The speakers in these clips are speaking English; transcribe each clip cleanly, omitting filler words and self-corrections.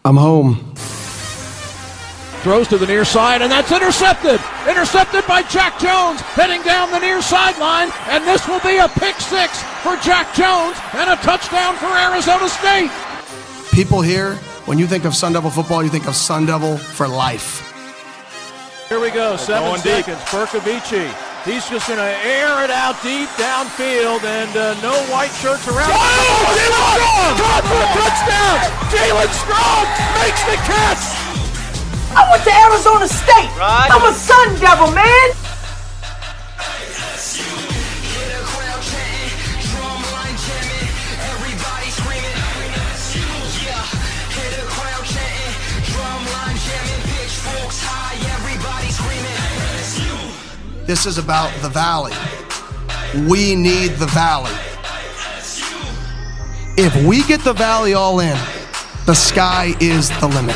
I'm home. Throws to the near side, and that's intercepted. Intercepted by Jack Jones, heading down the near sideline, and this will be a pick six for Jack Jones and a touchdown for Arizona State. People here, when you think of Sun Devil football, you think of Sun Devil for life. Here we go, 7 seconds. Berkovici. He's just going to air it out deep downfield, and no white shirts around. Oh, Jalen Strong! Caught for a touchdown! Jalen Strong makes the catch! I went to Arizona State. Right. I'm a Sun Devil, man. This is about the Valley. We need the Valley. If we get the Valley all in, the sky is the limit.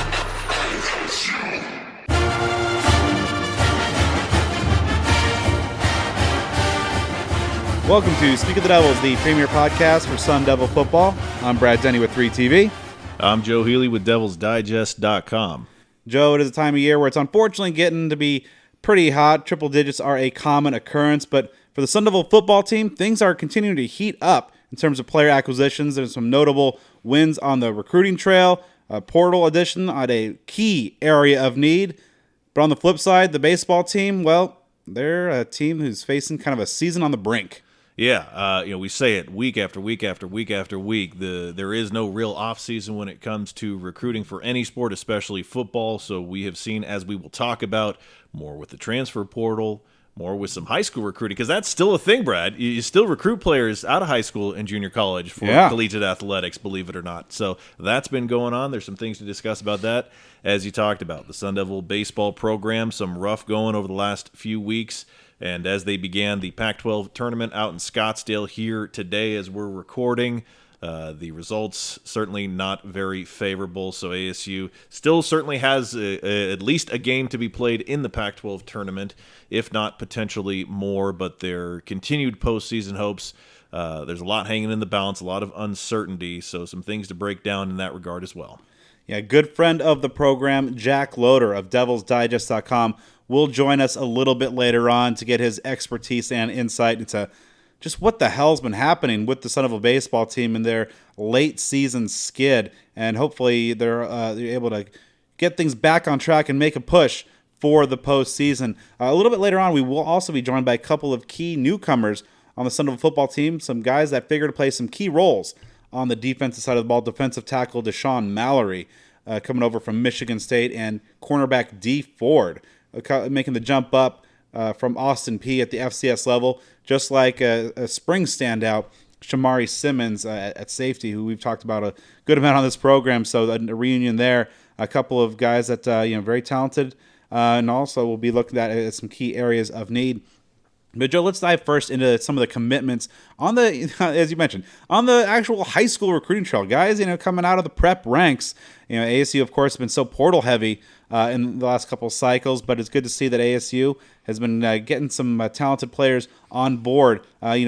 Welcome to Speak of the Devils, the premier podcast for Sun Devil football. I'm Brad Denny with 3TV. I'm Joe Healy with DevilsDigest.com. Joe, it is a time of year where it's unfortunately getting to be pretty hot. Triple digits are a common occurrence, but for the Sun Devil football team, things are continuing to heat up in terms of player acquisitions. There's some notable wins on the recruiting trail, a portal addition on a key area of need. But on the flip side, the baseball team, well, they're a team who's facing kind of a season on the brink. Yeah, we say it week after week after week after week. There is no real off-season when it comes to recruiting for any sport, especially football. So we have seen, as we will talk about, more with the transfer portal, more with some high school recruiting, because that's still a thing, Brad. You still recruit players out of high school and junior college for collegiate athletics, believe it or not. So that's been going on. There's some things to discuss about that, as you talked about. The Sun Devil baseball program, some rough going over the last few weeks. And as they began the Pac-12 tournament out in Scottsdale here today as we're recording, the results certainly not very favorable. So ASU still certainly has at least a game to be played in the Pac-12 tournament, if not potentially more. But their continued postseason hopes, there's a lot hanging in the balance, a lot of uncertainty. So some things to break down in that regard as well. Yeah, good friend of the program, Jack Loder of DevilsDigest.com, will join us a little bit later on to get his expertise and insight into just what the hell's been happening with the Sun Devil baseball team in their late season skid. And hopefully they're able to get things back on track and make a push for the postseason. A little bit later on, we will also be joined by a couple of key newcomers on the Sun Devil football team, some guys that figure to play some key roles on the defensive side of the ball. Defensive tackle Dashaun Mallory coming over from Michigan State, and cornerback Dee Ford making the jump up from Austin Peay at the FCS level, just like a spring standout, Shamari Simmons at safety, who we've talked about a good amount on this program. So a reunion there, a couple of guys that very talented, and also we'll be looking at some key areas of need. But Joe, let's dive first into some of the commitments on the, as you mentioned, on the actual high school recruiting trail. Guys, coming out of the prep ranks. ASU, of course, has been so portal heavy in the last couple of cycles, but it's good to see that ASU has been getting some talented players on board.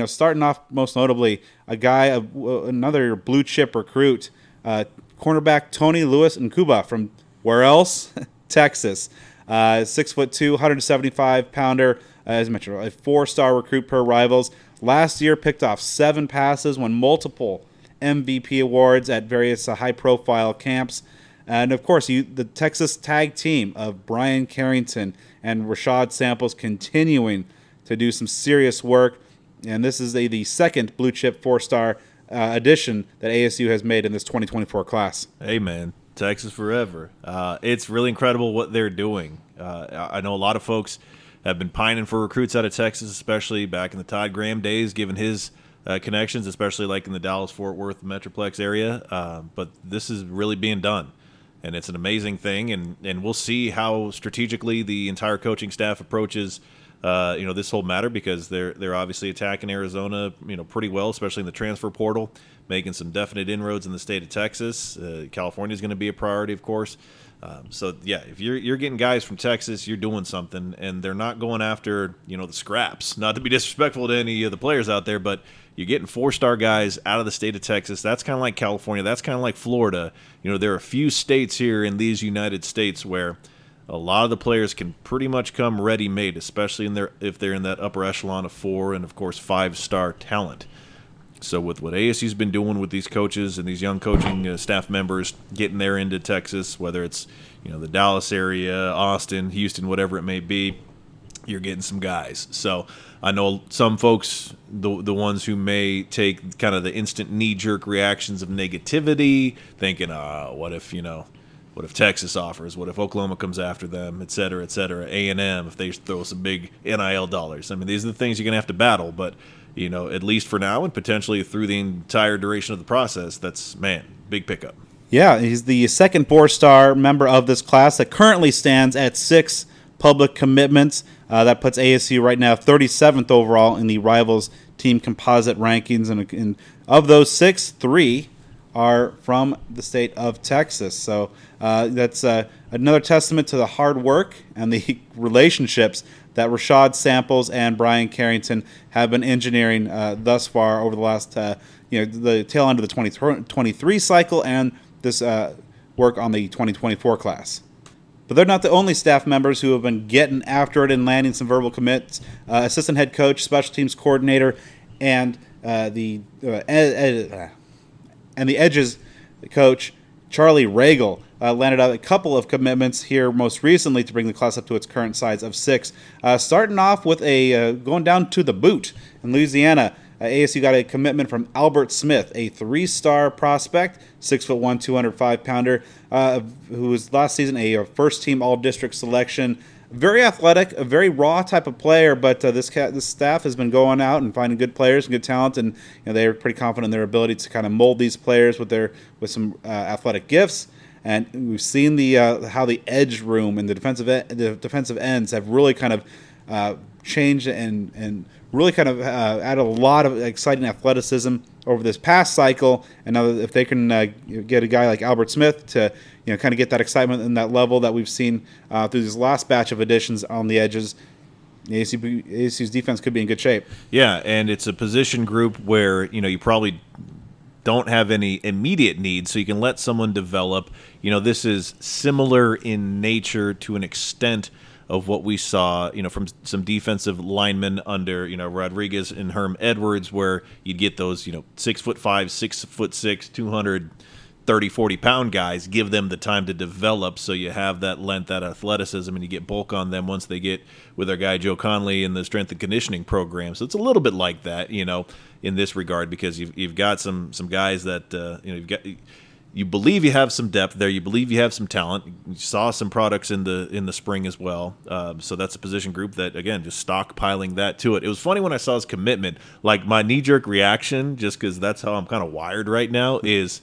Starting off most notably, another blue chip recruit, cornerback Tony Lewis Nkuba from where else? Texas. 6'2", 175-pounder. As I mentioned, a 4-star recruit per Rivals. Last year, picked off 7 passes, won multiple MVP awards at various high-profile camps. And, of course, the Texas tag team of Brian Carrington and Rashad Samples continuing to do some serious work. And this is the second blue-chip 4-star addition that ASU has made in this 2024 class. Hey, man, Texas forever. It's really incredible what they're doing. I know a lot of folks have been pining for recruits out of Texas, especially back in the Todd Graham days, given his connections, especially like in the Dallas-Fort Worth Metroplex area. But this is really being done, and it's an amazing thing. And we'll see how strategically the entire coaching staff approaches this whole matter, because they're obviously attacking Arizona pretty well, especially in the transfer portal, making some definite inroads in the state of Texas. California is going to be a priority, of course. So yeah, if you're getting guys from Texas, you're doing something, and they're not going after the scraps. Not to be disrespectful to any of the players out there, but you're getting 4-star guys out of the state of Texas. That's kind of like California. That's kind of like Florida. There are a few states here in these United States where a lot of the players can pretty much come ready-made, especially if they're in that upper echelon of 4 and of course 5-star talent. So with what ASU's been doing with these coaches and these young coaching staff members getting there into Texas, whether it's the Dallas area, Austin, Houston, whatever it may be, you're getting some guys. So I know some folks, the ones who may take kind of the instant knee-jerk reactions of negativity, thinking, what if Texas offers? What if Oklahoma comes after them, et cetera, A&M, if they throw some big NIL dollars? I mean, these are the things you're going to have to battle, but at least for now and potentially through the entire duration of the process, that's, big pickup. Yeah, he's the second 4-star member of this class that currently stands at 6 public commitments. That puts ASU right now 37th overall in the Rivals team composite rankings. And of those 6, 3 are from the state of Texas. So that's another testament to the hard work and the relationships that Rashad Samples and Brian Carrington have been engineering thus far over the last, the tail end of the 2023 cycle and this work on the 2024 class. But they're not the only staff members who have been getting after it and landing some verbal commits. Assistant head coach, special teams coordinator, and the Edges coach, Charlie Regal, landed out a couple of commitments here most recently to bring the class up to its current size of 6. Starting off with going down to the boot in Louisiana. ASU got a commitment from Albert Smith, a 3-star prospect, 6'1", 205-pounder, who was last season a first-team All-District selection. Very athletic, a very raw type of player, but this staff has been going out and finding good players and good talent, and they're pretty confident in their ability to kind of mold these players with some athletic gifts. And we've seen how the edge room and the defensive ends have really kind of changed and really kind of added a lot of exciting athleticism over this past cycle. And now if they can get a guy like Albert Smith to kind of get that excitement and that level that we've seen through this last batch of additions on the edges, ASU's defense could be in good shape. Yeah, and it's a position group where you probably don't have any immediate needs, so you can let someone develop. This is similar in nature to an extent of what we saw, from some defensive linemen under, Rodriguez and Herm Edwards, where you'd get those, 6'5", 6'6", 230, 40-pound guys, give them the time to develop so you have that length, that athleticism, and you get bulk on them once they get with our guy Joe Conley in the strength and conditioning program. So it's a little bit like that, in this regard, because you've got some guys that, you believe you have some depth there. You believe you have some talent. You saw some products in the spring as well. So that's a position group that, again, just stockpiling that to it. It was funny when I saw his commitment. Like, my knee-jerk reaction, just because that's how I'm kind of wired right now, is,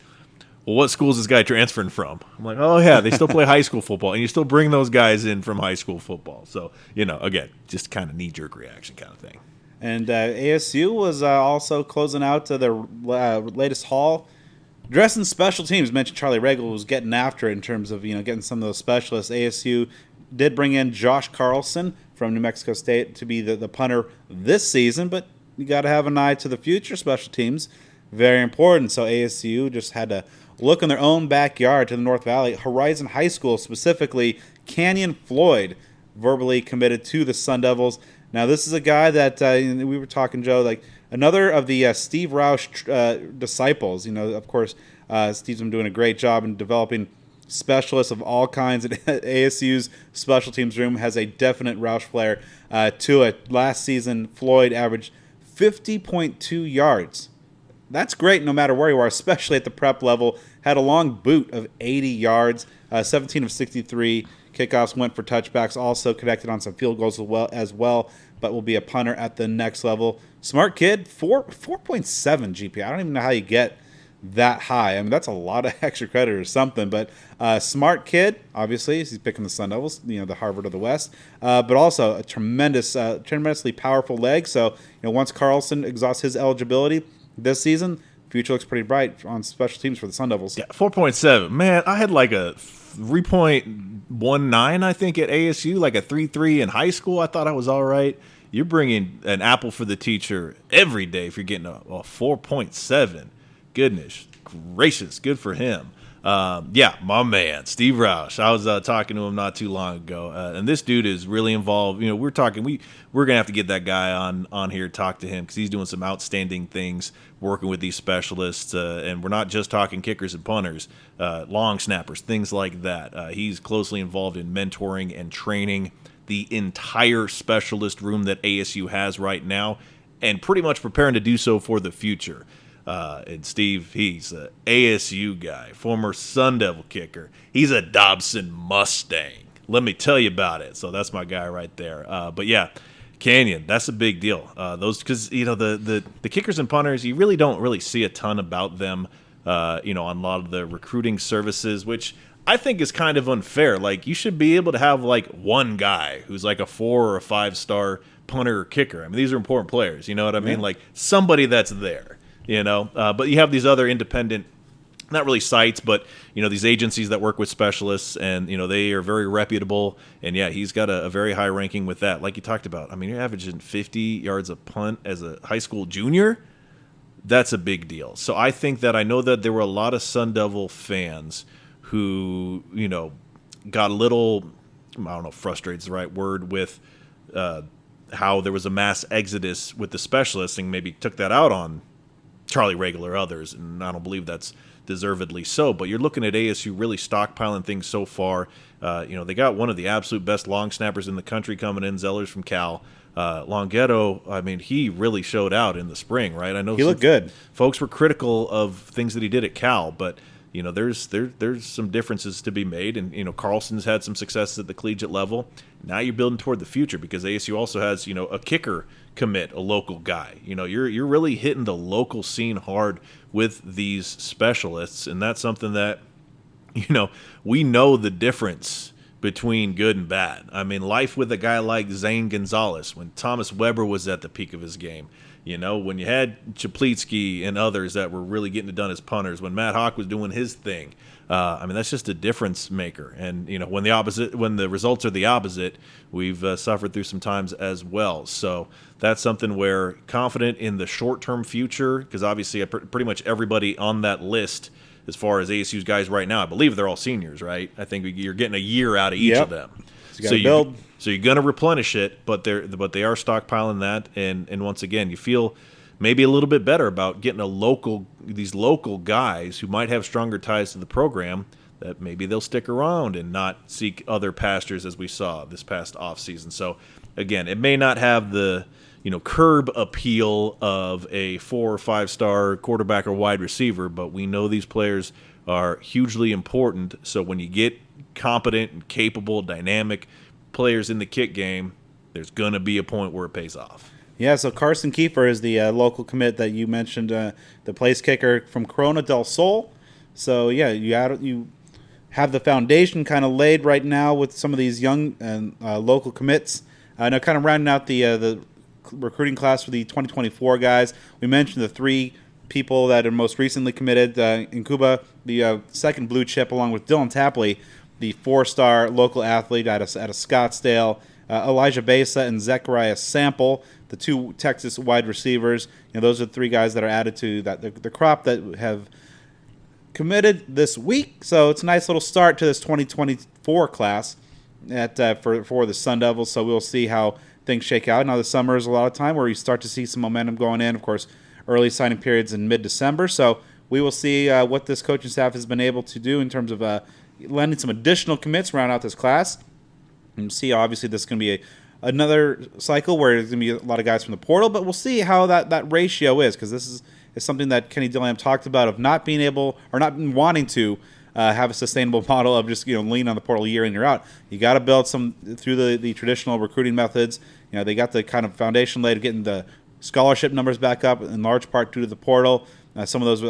well, what school is this guy transferring from? I'm like, oh, yeah, they still play high school football, and you still bring those guys in from high school football. So, again, just kind of knee-jerk reaction kind of thing. And ASU was also closing out their latest haul. Dressing special teams, mentioned Charlie Regal was getting after it in terms of getting some of those specialists. ASU did bring in Josh Carlson from New Mexico State to be the punter this season, but you got to have an eye to the future. Special teams, very important. So ASU just had to look in their own backyard to the North Valley. Horizon High School, specifically Canyon Floyd, verbally committed to the Sun Devils. Now this is a guy that we were talking, Joe, like another of the Steve Roush disciples. Of course, Steve's been doing a great job in developing specialists of all kinds. And ASU's special teams room has a definite Roush flair to it. Last season, Floyd averaged 50.2 yards. That's great no matter where you are, especially at the prep level. Had a long boot of 80 yards, 17 of 63 kickoffs went for touchbacks, also connected on some field goals as well, but will be a punter at the next level. Smart kid, 4.7 GPA. I don't even know how you get that high. I mean, that's a lot of extra credit or something, but smart kid, obviously, he's picking the Sun Devils, the Harvard of the West, but also a tremendously powerful leg. So, once Carlson exhausts his eligibility this season, future looks pretty bright on special teams for the Sun Devils. Yeah, 4.7. Man, I had like a 3.19, I think, at ASU, like a 3.3 in high school. I thought I was all right. You're bringing an apple for the teacher every day if you're getting a 4.7. Goodness gracious, good for him. Yeah, my man, Steve Roush. I was talking to him not too long ago, and this dude is really involved. We're talking. We're gonna have to get that guy on here, talk to him, because he's doing some outstanding things working with these specialists. And we're not just talking kickers and punters, long snappers, things like that. He's closely involved in mentoring and training the entire specialist room that ASU has right now, and pretty much preparing to do so for the future. And Steve, he's an ASU guy, former Sun Devil kicker. He's a Dobson Mustang. Let me tell you about it. So that's my guy right there. But yeah, Canyon, that's a big deal. Those, because the kickers and punters, you really don't really see a ton about them. On a lot of the recruiting services, which I think is kind of unfair. Like, you should be able to have like one guy who's like a 4 or a 5-star punter or kicker. I mean, these are important players. You know what I mean? Like somebody that's there. But you have these other independent, not really sites, but these agencies that work with specialists, and they are very reputable. And yeah, he's got a very high ranking with that. Like you talked about, I mean, you're averaging 50 yards a punt as a high school junior. That's a big deal. So I think that, I know that there were a lot of Sun Devil fans who got a little, I don't know if frustrated is the right word, with how there was a mass exodus with the specialists, and maybe took that out on Charlie Regal or others, and I don't believe that's deservedly so. But you're looking at ASU really stockpiling things so far. They got one of the absolute best long snappers in the country coming in, Zellers from Cal. Longhetto, I mean, he really showed out in the spring, right? I know he looked good. Folks were critical of things that he did at Cal, but there's some differences to be made, and Carlson's had some successes at the collegiate level. Now you're building toward the future, because ASU also has a kicker commit, a local guy. You're really hitting the local scene hard with these specialists, and that's something that we know the difference between good and bad. I mean, life with a guy like Zane Gonzalez, when Thomas Weber was at the peak of his game. When you had Chaplitsky and others that were really getting it done as punters, when Matt Hawk was doing his thing, I mean, that's just a difference maker. And when the results are the opposite, we've suffered through some times as well. So that's something where, confident in the short-term future, because obviously pretty much everybody on that list, as far as ASU's guys right now, I believe they're all seniors, right? I think you're getting a year out of each of them. So you're going to replenish it, but they are stockpiling that, and once again, you feel maybe a little bit better about getting these local guys who might have stronger ties to the program, that maybe they'll stick around and not seek other pastures, as we saw this past offseason. So again, it may not have the curb appeal of a 4 or 5-star quarterback or wide receiver, but we know these players are hugely important. So when you get competent and capable, dynamic players in the kick game, there's going to be a point where it pays off. Yeah, so Carson Kiefer is the local commit that you mentioned, the place kicker from Corona del Sol. So yeah, you have the foundation kind of laid right now with some of these young and local commits. Now, kind of rounding out the recruiting class for the 2024 guys. We mentioned the 3 people that are most recently committed. In Cuba, the second blue chip, along with Dylan Tapley, the 4-star local athlete out of Scottsdale. Elijah Besa and Zechariah Sample, the 2 Texas wide receivers. Those are the 3 guys that are added to the crop that have committed this week. So it's a nice little start to this 2024 class for the Sun Devils. So we'll see how things shake out. Now the summer is a lot of time where you start to see some momentum going in. Of course, early signing periods in mid-December. So we will see what this coaching staff has been able to do in terms of landing some additional commits around out this class. And see, obviously, this is going to be another cycle where there's going to be a lot of guys from the portal, but we'll see how that ratio is, because this is something that Kenny Dillingham talked about, of not being able or not wanting to have a sustainable model of just lean on the portal year in, year out. You got to build some through the traditional recruiting methods. They got the kind of foundation laid of getting the scholarship numbers back up, in large part due to the portal. Some of those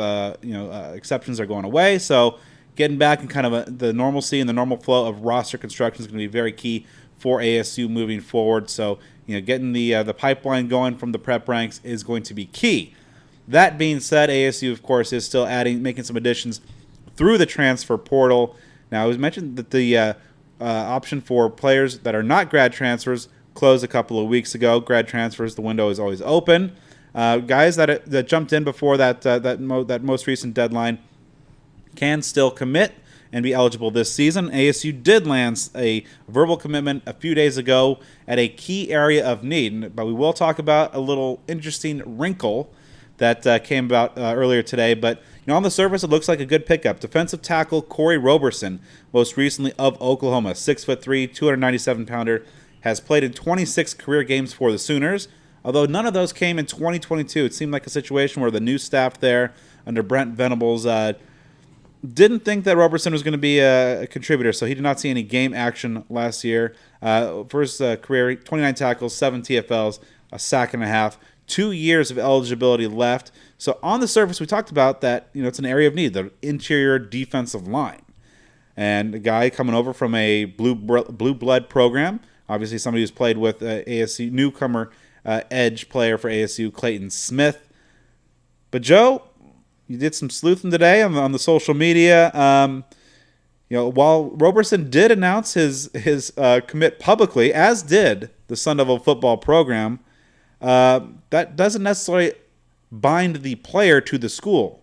exceptions are going away, so getting back in kind of the normalcy and the normal flow of roster construction is going to be very key for ASU moving forward. So, getting the pipeline going from the prep ranks is going to be key. That being said, ASU, of course, is still making some additions through the transfer portal. Now, it was mentioned that the option for players that are not grad transfers closed a couple of weeks ago. Grad transfers, the window is always open. Guys that jumped in before that most recent deadline can still commit and be eligible this season. ASU did land a verbal commitment a few days ago at a key area of need, but we will talk about a little interesting wrinkle that came about earlier today. But on the surface, it looks like a good pickup. Defensive tackle Corey Roberson, most recently of Oklahoma, 6'3", 297-pounder, has played in 26 career games for the Sooners. Although none of those came in 2022, it seemed like a situation where the new staff there under Brent Venables didn't think that Roberson was going to be a contributor, so he did not see any game action last year. For his career, 29 tackles, 7 TFLs, a sack and a half, 2 years of eligibility left. So on the surface, we talked about that, it's an area of need, the interior defensive line. And a guy coming over from a blue blood program, obviously somebody who's played with ASU, newcomer edge player for ASU, Clayton Smith. But Joe, you did some sleuthing today on the social media. While Roberson did announce his commit publicly, as did the Sun Devil football program, that doesn't necessarily bind the player to the school.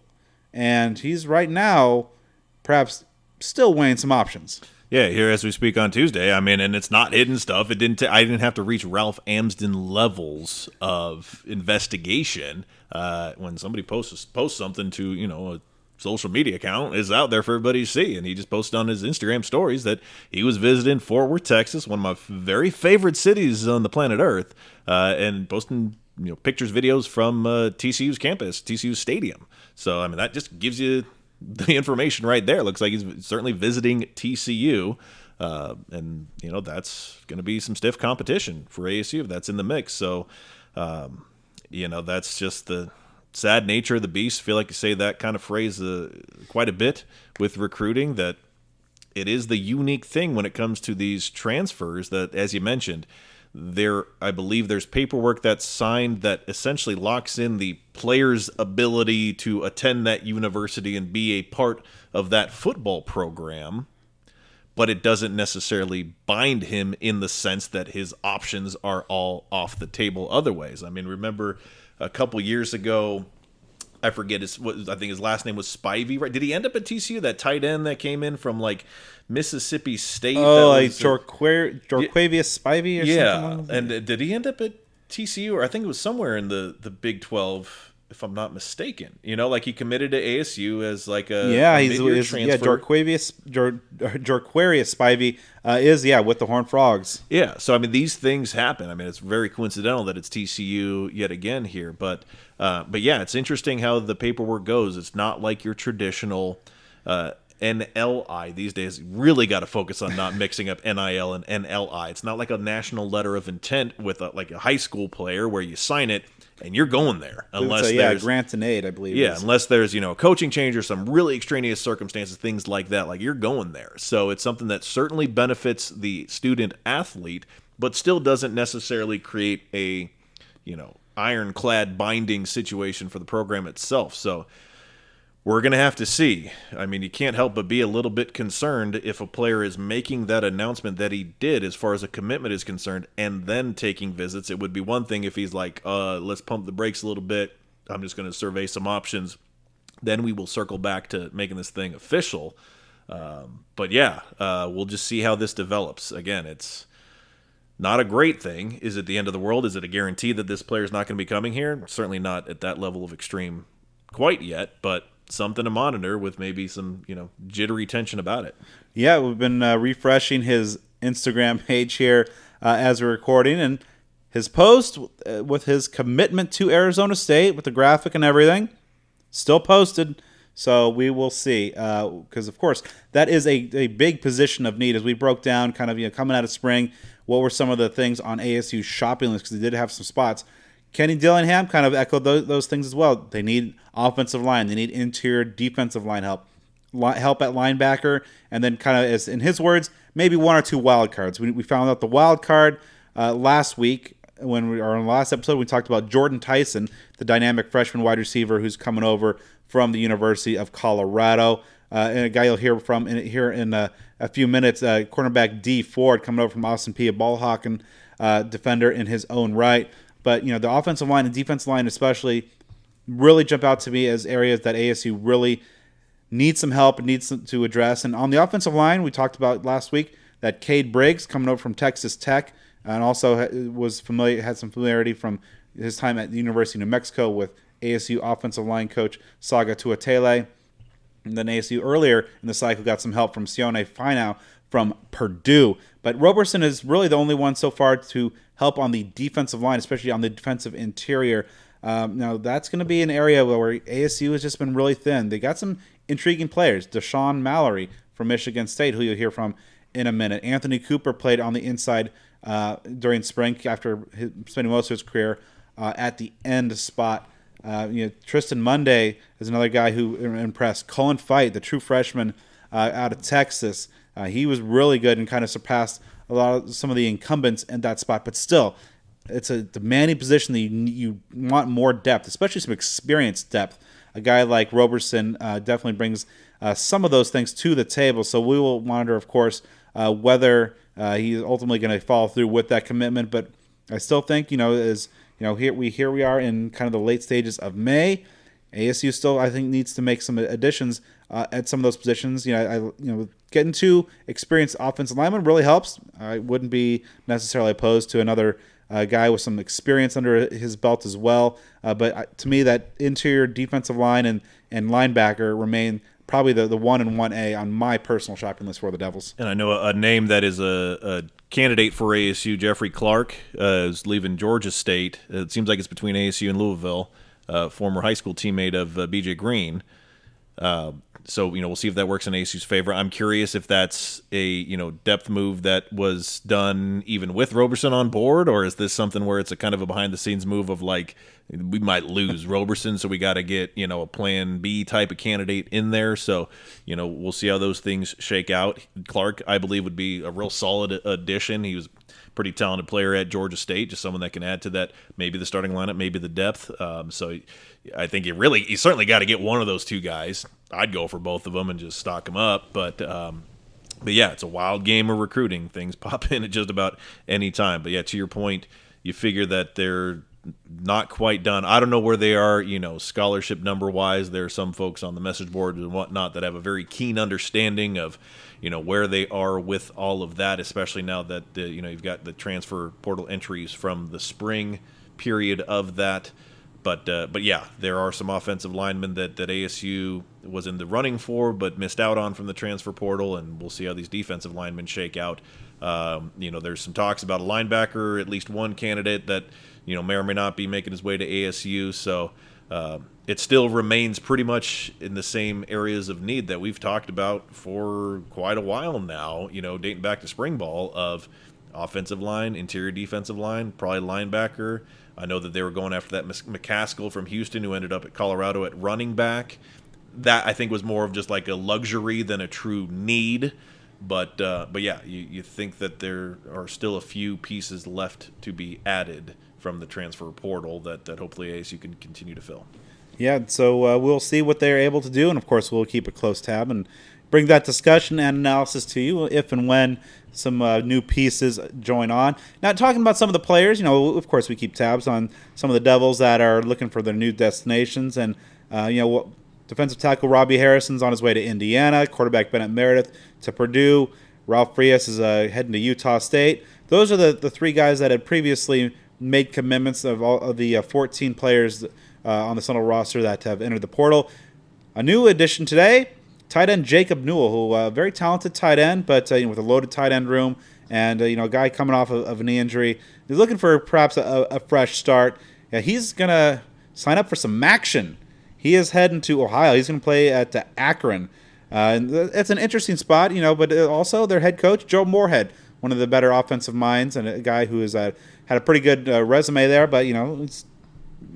And he's right now perhaps still weighing some options. Yeah, here as we speak on Tuesday, and it's not hidden stuff. I didn't have to reach Ralph Amsden levels of investigation when somebody posts something to a social media account is out there for everybody to see. And he just posted on his Instagram stories that he was visiting Fort Worth, Texas, one of my very favorite cities on the planet Earth, and posting pictures, videos from TCU's campus, TCU's stadium. So that just gives you the information right there. Looks like he's certainly visiting TCU, and that's going to be some stiff competition for ASU if that's in the mix. So that's just the sad nature of the beast. I feel like you say that kind of phrase quite a bit with recruiting, that it is the unique thing when it comes to these transfers that, as you mentioned, I believe there's paperwork that's signed that essentially locks in the player's ability to attend that university and be a part of that football program, but it doesn't necessarily bind him in the sense that his options are all off the table other ways. Remember a couple years ago, I forget I think his last name was Spivey, right? Did he end up at TCU? That tight end that came in from Mississippi State. Oh, Jorquavius Spivey or something? Yeah, and did he end up at TCU? Or I think it was somewhere in the Big 12, if I'm not mistaken. He committed to ASU as a mid-year transfer. Jorquarius Spivey is with the Horned Frogs. Yeah, so these things happen. It's very coincidental that it's TCU yet again here, but yeah, it's interesting how the paperwork goes. It's not like your traditional NLI these days. Really got to focus on not mixing up NIL and NLI. It's not like a national letter of intent with a high school player where you sign it and you're going there unless there's grants and aid, I believe. Yeah, unless there's a coaching change or some really extraneous circumstances, things like that. You're going there. So it's something that certainly benefits the student athlete, but still doesn't necessarily create a ironclad binding situation for the program itself. So we're going to have to see. You can't help but be a little bit concerned if a player is making that announcement that he did as far as a commitment is concerned and then taking visits. It would be one thing if he's like, let's pump the brakes a little bit. I'm just going to survey some options. Then we will circle back to making this thing official. But yeah, we'll just see how this develops. Again, it's not a great thing. Is it the end of the world? Is it a guarantee that this player is not going to be coming here? Certainly not at that level of extreme quite yet, but something to monitor with maybe some, jittery tension about it. Yeah, we've been refreshing his Instagram page here as we're recording, and his post with his commitment to Arizona State with the graphic and everything still posted. So we will see, because of course that is a big position of need. As we broke down, kind of coming out of spring, what were some of the things on ASU's shopping list? Because they did have some spots. Kenny Dillingham kind of echoed those things as well. They need offensive line. They need interior defensive line help at linebacker, and then kind of, as in his words, maybe one or two wild cards. We found out the wild card last week when we are on the last episode, we talked about Jordan Tyson, the dynamic freshman wide receiver who's coming over from the University of Colorado. And a guy you'll hear from in a few minutes, cornerback Dee Ford coming over from Austin Peay, a ball-hawking defender in his own right. But, the offensive line and defensive line especially really jump out to me as areas that ASU really needs some help and needs to address. And on the offensive line, we talked about last week that Cade Briggs coming over from Texas Tech and also had some familiarity from his time at the University of New Mexico with ASU offensive line coach Saga Tuatele. And then ASU earlier in the cycle got some help from Sione Finau from Purdue. But Roberson is really the only one so far to help on the defensive line, especially on the defensive interior. Now, that's going to be an area where ASU has just been really thin. They got some intriguing players. Dashaun Mallory from Michigan State, who you'll hear from in a minute. Anthony Cooper played on the inside during spring after spending most of his career at the end spot. Tristan Monday is another guy who impressed. Cullen Fight, the true freshman out of Texas, he was really good and kind of surpassed some of the incumbents in that spot. But still, it's a demanding position that you want more depth, especially some experienced depth. A guy like Roberson definitely brings some of those things to the table. So we will monitor, of course, whether he's ultimately going to follow through with that commitment. But I still think, here we are in kind of the late stages of May. ASU still, I think, needs to make some additions at some of those positions. Getting two experienced offensive linemen really helps. I wouldn't be necessarily opposed to another guy with some experience under his belt as well. But to me, that interior defensive line and linebacker remain probably the 1 and 1A on my personal shopping list for the Devils. And I know a name that is a candidate for ASU, Jeffrey Clark, is leaving Georgia State. It seems like it's between ASU and Louisville, former high school teammate of BJ Green. So, we'll see if that works in ASU's favor. I'm curious if that's a, depth move that was done even with Roberson on board, or is this something where it's a kind of a behind-the-scenes move of like, we might lose Roberson, so we got to get, a plan B type of candidate in there. So, we'll see how those things shake out. Clark, I believe, would be a real solid addition. He was a pretty talented player at Georgia State, just someone that can add to that, maybe the starting lineup, maybe the depth. So I think you certainly got to get one of those two guys. I'd go for both of them and just stock them up. But yeah, it's a wild game of recruiting. Things pop in at just about any time. But yeah, to your point, you figure that they're not quite done. I don't know where they are, scholarship number-wise. There are some folks on the message board and whatnot that have a very keen understanding of, where they are with all of that, especially now that, you've got the transfer portal entries from the spring period of that. But yeah, there are some offensive linemen that ASU was in the running for but missed out on from the transfer portal, and we'll see how these defensive linemen shake out. There's some talks about a linebacker, at least one candidate that, may or may not be making his way to ASU. So it still remains pretty much in the same areas of need that we've talked about for quite a while now, dating back to spring ball, of offensive line, interior defensive line, probably linebacker. I know that they were going after that McCaskill from Houston, who ended up at Colorado at running back. That, I think, was more of just like a luxury than a true need. But yeah, you think that there are still a few pieces left to be added from the transfer portal that hopefully ASU can continue to fill. Yeah, so we'll see what they're able to do, and of course we'll keep a close tab and bring that discussion and analysis to you if and when some new pieces join on. Now, talking about some of the players, of course we keep tabs on some of the Devils that are looking for their new destinations, and defensive tackle Robbie Harrison's on his way to Indiana, quarterback Bennett Meredith to Purdue, Ralph Frias is heading to Utah State. Those are the three guys that had previously made commitments of all of the 14 players on the Sentinel roster that have entered the portal. A new addition today, tight end Jacob Newell, who very talented tight end, but with a loaded tight end room, and a guy coming off of a knee injury. He's looking for perhaps a fresh start. Yeah, he's going to sign up for some action. He is heading to Ohio. He's going to play at Akron. And it's an interesting spot, but also their head coach, Joe Moorhead, one of the better offensive minds, and a guy who has had a pretty good resume there, but,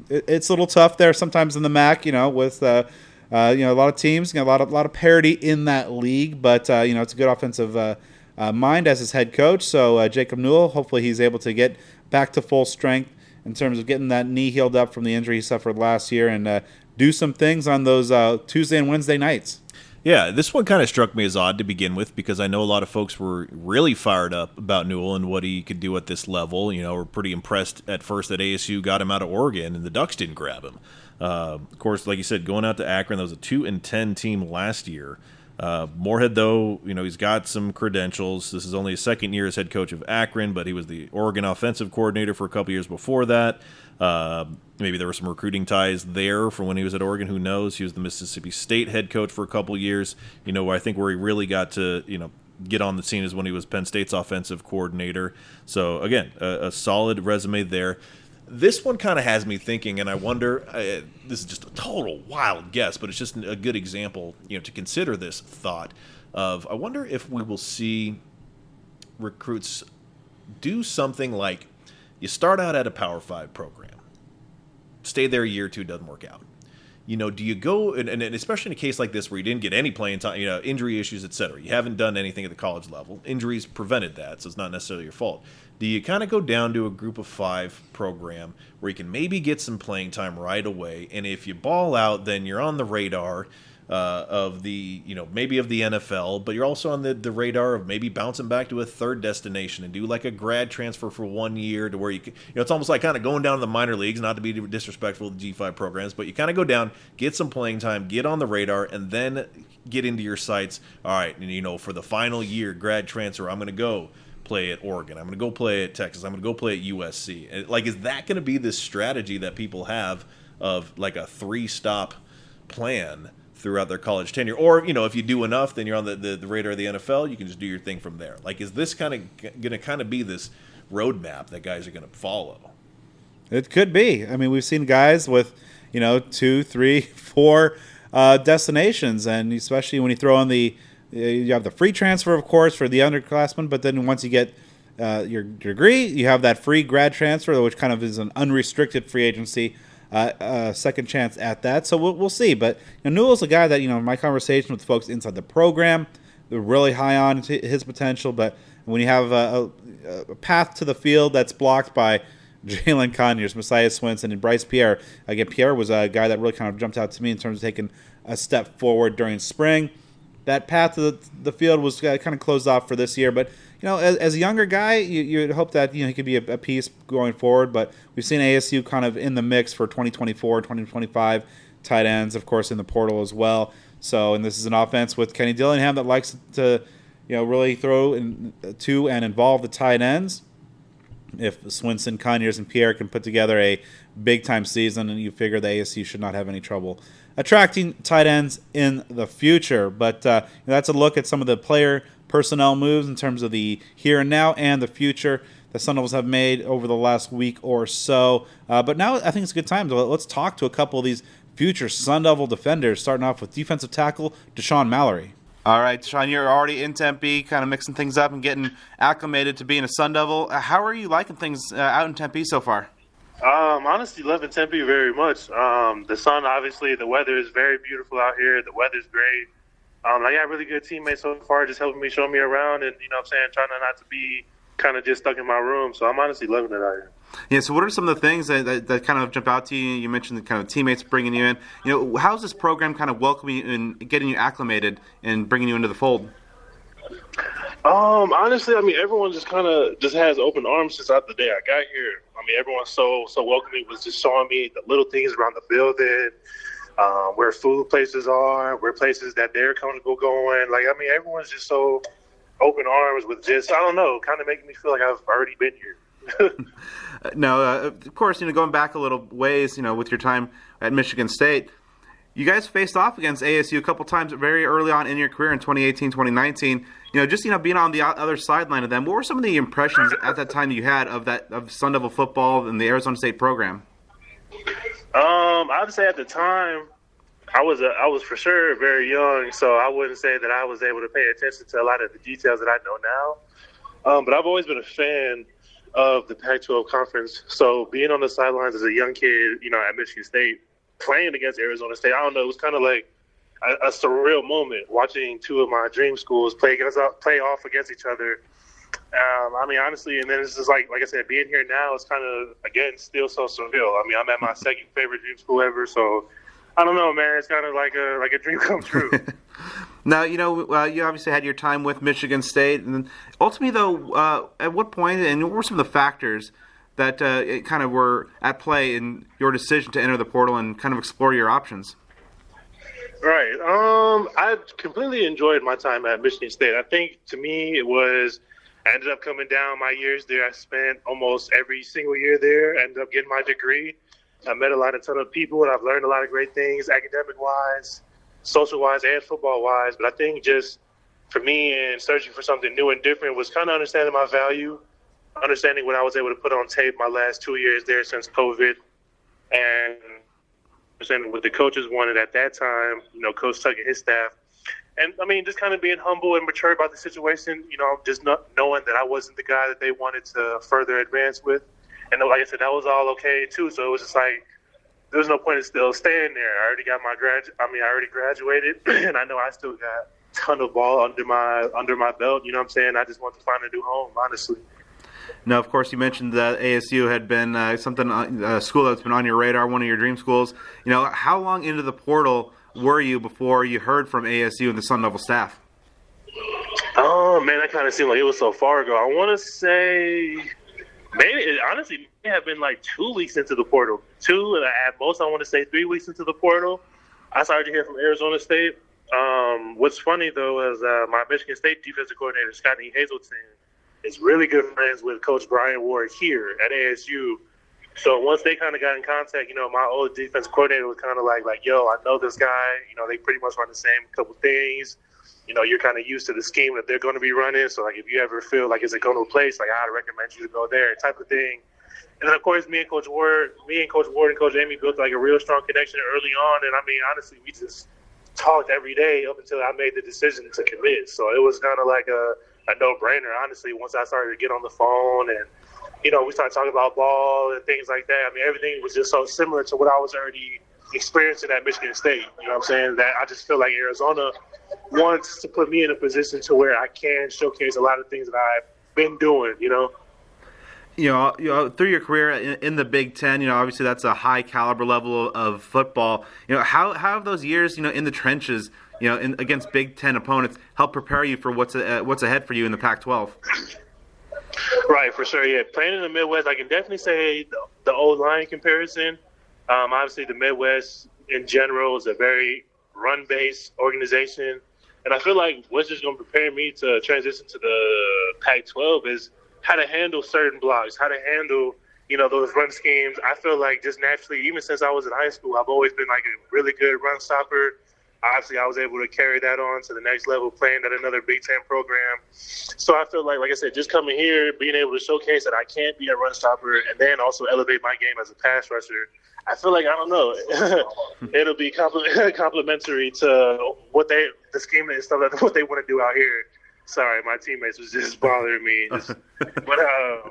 it's a little tough there sometimes in the MAC, with a lot of teams, a lot of parity in that league, but it's a good offensive mind as his head coach. So Jacob Newell, hopefully he's able to get back to full strength in terms of getting that knee healed up from the injury he suffered last year and do some things on those Tuesday and Wednesday nights. Yeah, this one kind of struck me as odd to begin with because I know a lot of folks were really fired up about Newell and what he could do at this level. You know, were pretty impressed at first that ASU got him out of Oregon and the Ducks didn't grab him. Of course, like you said, going out to Akron, that was a 2-10 team last year. Moorhead, though, you know, he's got some credentials. This is only his second year as head coach of Akron, but he was the Oregon offensive coordinator for a couple years before that. Maybe there were some recruiting ties there from when he was at Oregon. Who knows? He was the Mississippi State head coach for a couple years. You know, I think where he really got to, you know, get on the scene is when he was Penn State's offensive coordinator. So, again, a solid resume there. This one kind of has me thinking, and I wonder, this is just a total wild guess, but it's just a good example, you know, to consider this thought of, I wonder if we will see recruits do something like you start out at a Power 5 program, stay there a year or two, doesn't work out. You know, do you go, and especially in a case like this where you didn't get any playing time, you know, injury issues, et cetera, you haven't done anything at the college level, injuries prevented that, so it's not necessarily your fault. Do you kind of go down to a group of 5 program where you can maybe get some playing time right away, and if you ball out, then you're on the radar of the, you know, maybe of the NFL, but you're also on the radar of maybe bouncing back to a third destination and do like a grad transfer for 1 year to where you can, you know, it's almost like kind of going down to the minor leagues, not to be disrespectful to the G5 programs, but you kind of go down, get some playing time, get on the radar, and then get into your sights. All right, and you know, for the final year grad transfer, I'm going to go play at Oregon, I'm going to go play at Texas, I'm going to go play at USC. And, like, is that going to be this strategy that people have of like a 3-stop plan throughout their college tenure? Or, you know, if you do enough, then you're on the radar of the NFL, you can just do your thing from there. Like, is this kind of going to kind of be this roadmap that guys are going to follow? It could be. I mean, we've seen guys with, you know, 2, 3, 4 destinations, and especially when you throw in you have the free transfer, of course, for the underclassmen, but then once you get your degree, you have that free grad transfer, which kind of is an unrestricted free agency. Second chance at that, so we'll see. But you know, Newell's a guy that, you know, in my conversation with folks inside the program, they're really high on his potential. But when you have a path to the field that's blocked by Jalen Conyers, Messiah Swinson, and Bryce Pierre, again, Pierre was a guy that really kind of jumped out to me in terms of taking a step forward during spring. That path to the field was kind of closed off for this year, but you know, as a younger guy, you'd hope that, you know, he could be a piece going forward. But we've seen ASU kind of in the mix for 2024, 2025 tight ends, of course, in the portal as well. So, and this is an offense with Kenny Dillingham that likes to, you know, really throw to and involve the tight ends. If Swinson, Conyers, and Pierre can put together a big-time season, and you figure the ASU should not have any trouble attracting tight ends in the future. But that's a look at some of the player personnel moves in terms of the here and now and the future the Sun Devils have made over the last week or so. But now I think it's a good time to let's talk to a couple of these future Sun Devil defenders, starting off with defensive tackle Dashaun Mallory. All right, Dashaun, you're already in Tempe, kind of mixing things up and getting acclimated to being a Sun Devil. How are you liking things out in Tempe so far? Honestly, loving Tempe very much. The sun, obviously, the weather is very beautiful out here. The weather's great. I got really good teammates so far, just helping me, show me around, and, you know what I'm saying, trying not to be kind of just stuck in my room. So I'm honestly loving it out here. Yeah, so what are some of the things that kind of jump out to you? You mentioned the kind of teammates bringing you in. You know, how's this program kind of welcoming you and getting you acclimated and bringing you into the fold? Honestly, I mean, everyone just has open arms since the day I got here. I mean, everyone's so welcoming, was just showing me the little things around the building, where food places are, where places that they're comfortable going. Like, I mean, everyone's just so open arms with just, I don't know, kind of making me feel like I've already been here. Now, of course, you know, going back a little ways, you know, with your time at Michigan State, you guys faced off against ASU a couple times very early on in your career in 2018, 2019. You know, just, you know, being on the other sideline of them, what were some of the impressions at that time you had of Sun Devil football and the Arizona State program? I would say at the time, I was for sure very young, so I wouldn't say that I was able to pay attention to a lot of the details that I know now. But I've always been a fan of the Pac-12 conference. So being on the sidelines as a young kid, you know, at Michigan State, playing against Arizona State, I don't know, it was kind of like a surreal moment watching two of my dream schools play off against each other. I mean, honestly, and then it's just like I said, being here now is kind of, again, still so surreal. I mean, I'm at my second favorite dream school ever, so I don't know, man. It's kind of like a dream come true. Now, you obviously had your time with Michigan State, and ultimately, though, at what point, and what were some of the factors that kind of were at play in your decision to enter the portal and kind of explore your options? Right. I completely enjoyed my time at Michigan State. I think, to me, I ended up coming down my years there. I spent almost every single year there. I ended up getting my degree. I met a ton of people, and I've learned a lot of great things, academic-wise, social-wise, and football-wise. But I think just for me and searching for something new and different was kind of understanding my value, understanding what I was able to put on tape my last 2 years there since COVID, and understanding what the coaches wanted at that time, Coach Tuck and his staff. And, I mean, just kind of being humble and mature about the situation, just not knowing that I wasn't the guy that they wanted to further advance with. And like I said, that was all okay, too. So it was just like there was no point in still staying there. I already got I already graduated, and I know I still got a ton of ball under my belt. You know what I'm saying? I just want to find a new home, honestly. Now, of course, you mentioned that ASU had been a school that's been on your radar, one of your dream schools. How long into the portal were you before you heard from ASU and the Sun Devil staff? Oh, man, that kind of seemed like it was so far ago. I want to say maybe it honestly may have been like 2 weeks into the portal. 2, at most, I want to say 3 weeks into the portal. I started to hear from Arizona State. What's funny, though, is my Michigan State defensive coordinator, Scotty Hazelton, is really good friends with Coach Brian Ward here at ASU. So once they kind of got in contact, my old defense coordinator was kind of like, yo, I know this guy. They pretty much run the same couple things. You're kind of used to the scheme that they're going to be running. So, if you ever feel like it's going to a place, I'd recommend you to go there type of thing. And then, of course, me and Coach Ward and Coach Amy built, a real strong connection early on. And, I mean, honestly, we just talked every day up until I made the decision to commit. So it was kind of like a no-brainer, honestly, once I started to get on the phone and, we started talking about ball and things like that. I mean, everything was just so similar to what I was already experiencing at Michigan State. You know what I'm saying? That I just feel like Arizona wants to put me in a position to where I can showcase a lot of things that I've been doing, through your career in the Big Ten, obviously that's a high caliber level of football. How have those years, in the trenches, against Big Ten opponents helped prepare you for what's ahead for you in the Pac-12? Right, for sure. Yeah, playing in the Midwest, I can definitely say the O-line comparison. Obviously, the Midwest in general is a very run-based organization, and I feel like what's just going to prepare me to transition to the Pac-12 is how to handle certain blocks, how to handle, those run schemes. I feel like just naturally, even since I was in high school, I've always been a really good run stopper. Obviously, I was able to carry that on to the next level, playing at another Big Ten program. So I feel like I said, just coming here, being able to showcase that I can be a run stopper and then also elevate my game as a pass rusher, I feel like, I don't know, it'll be complementary to the scheme and stuff, like what they want to do out here. Sorry, my teammates was just bothering me. But no,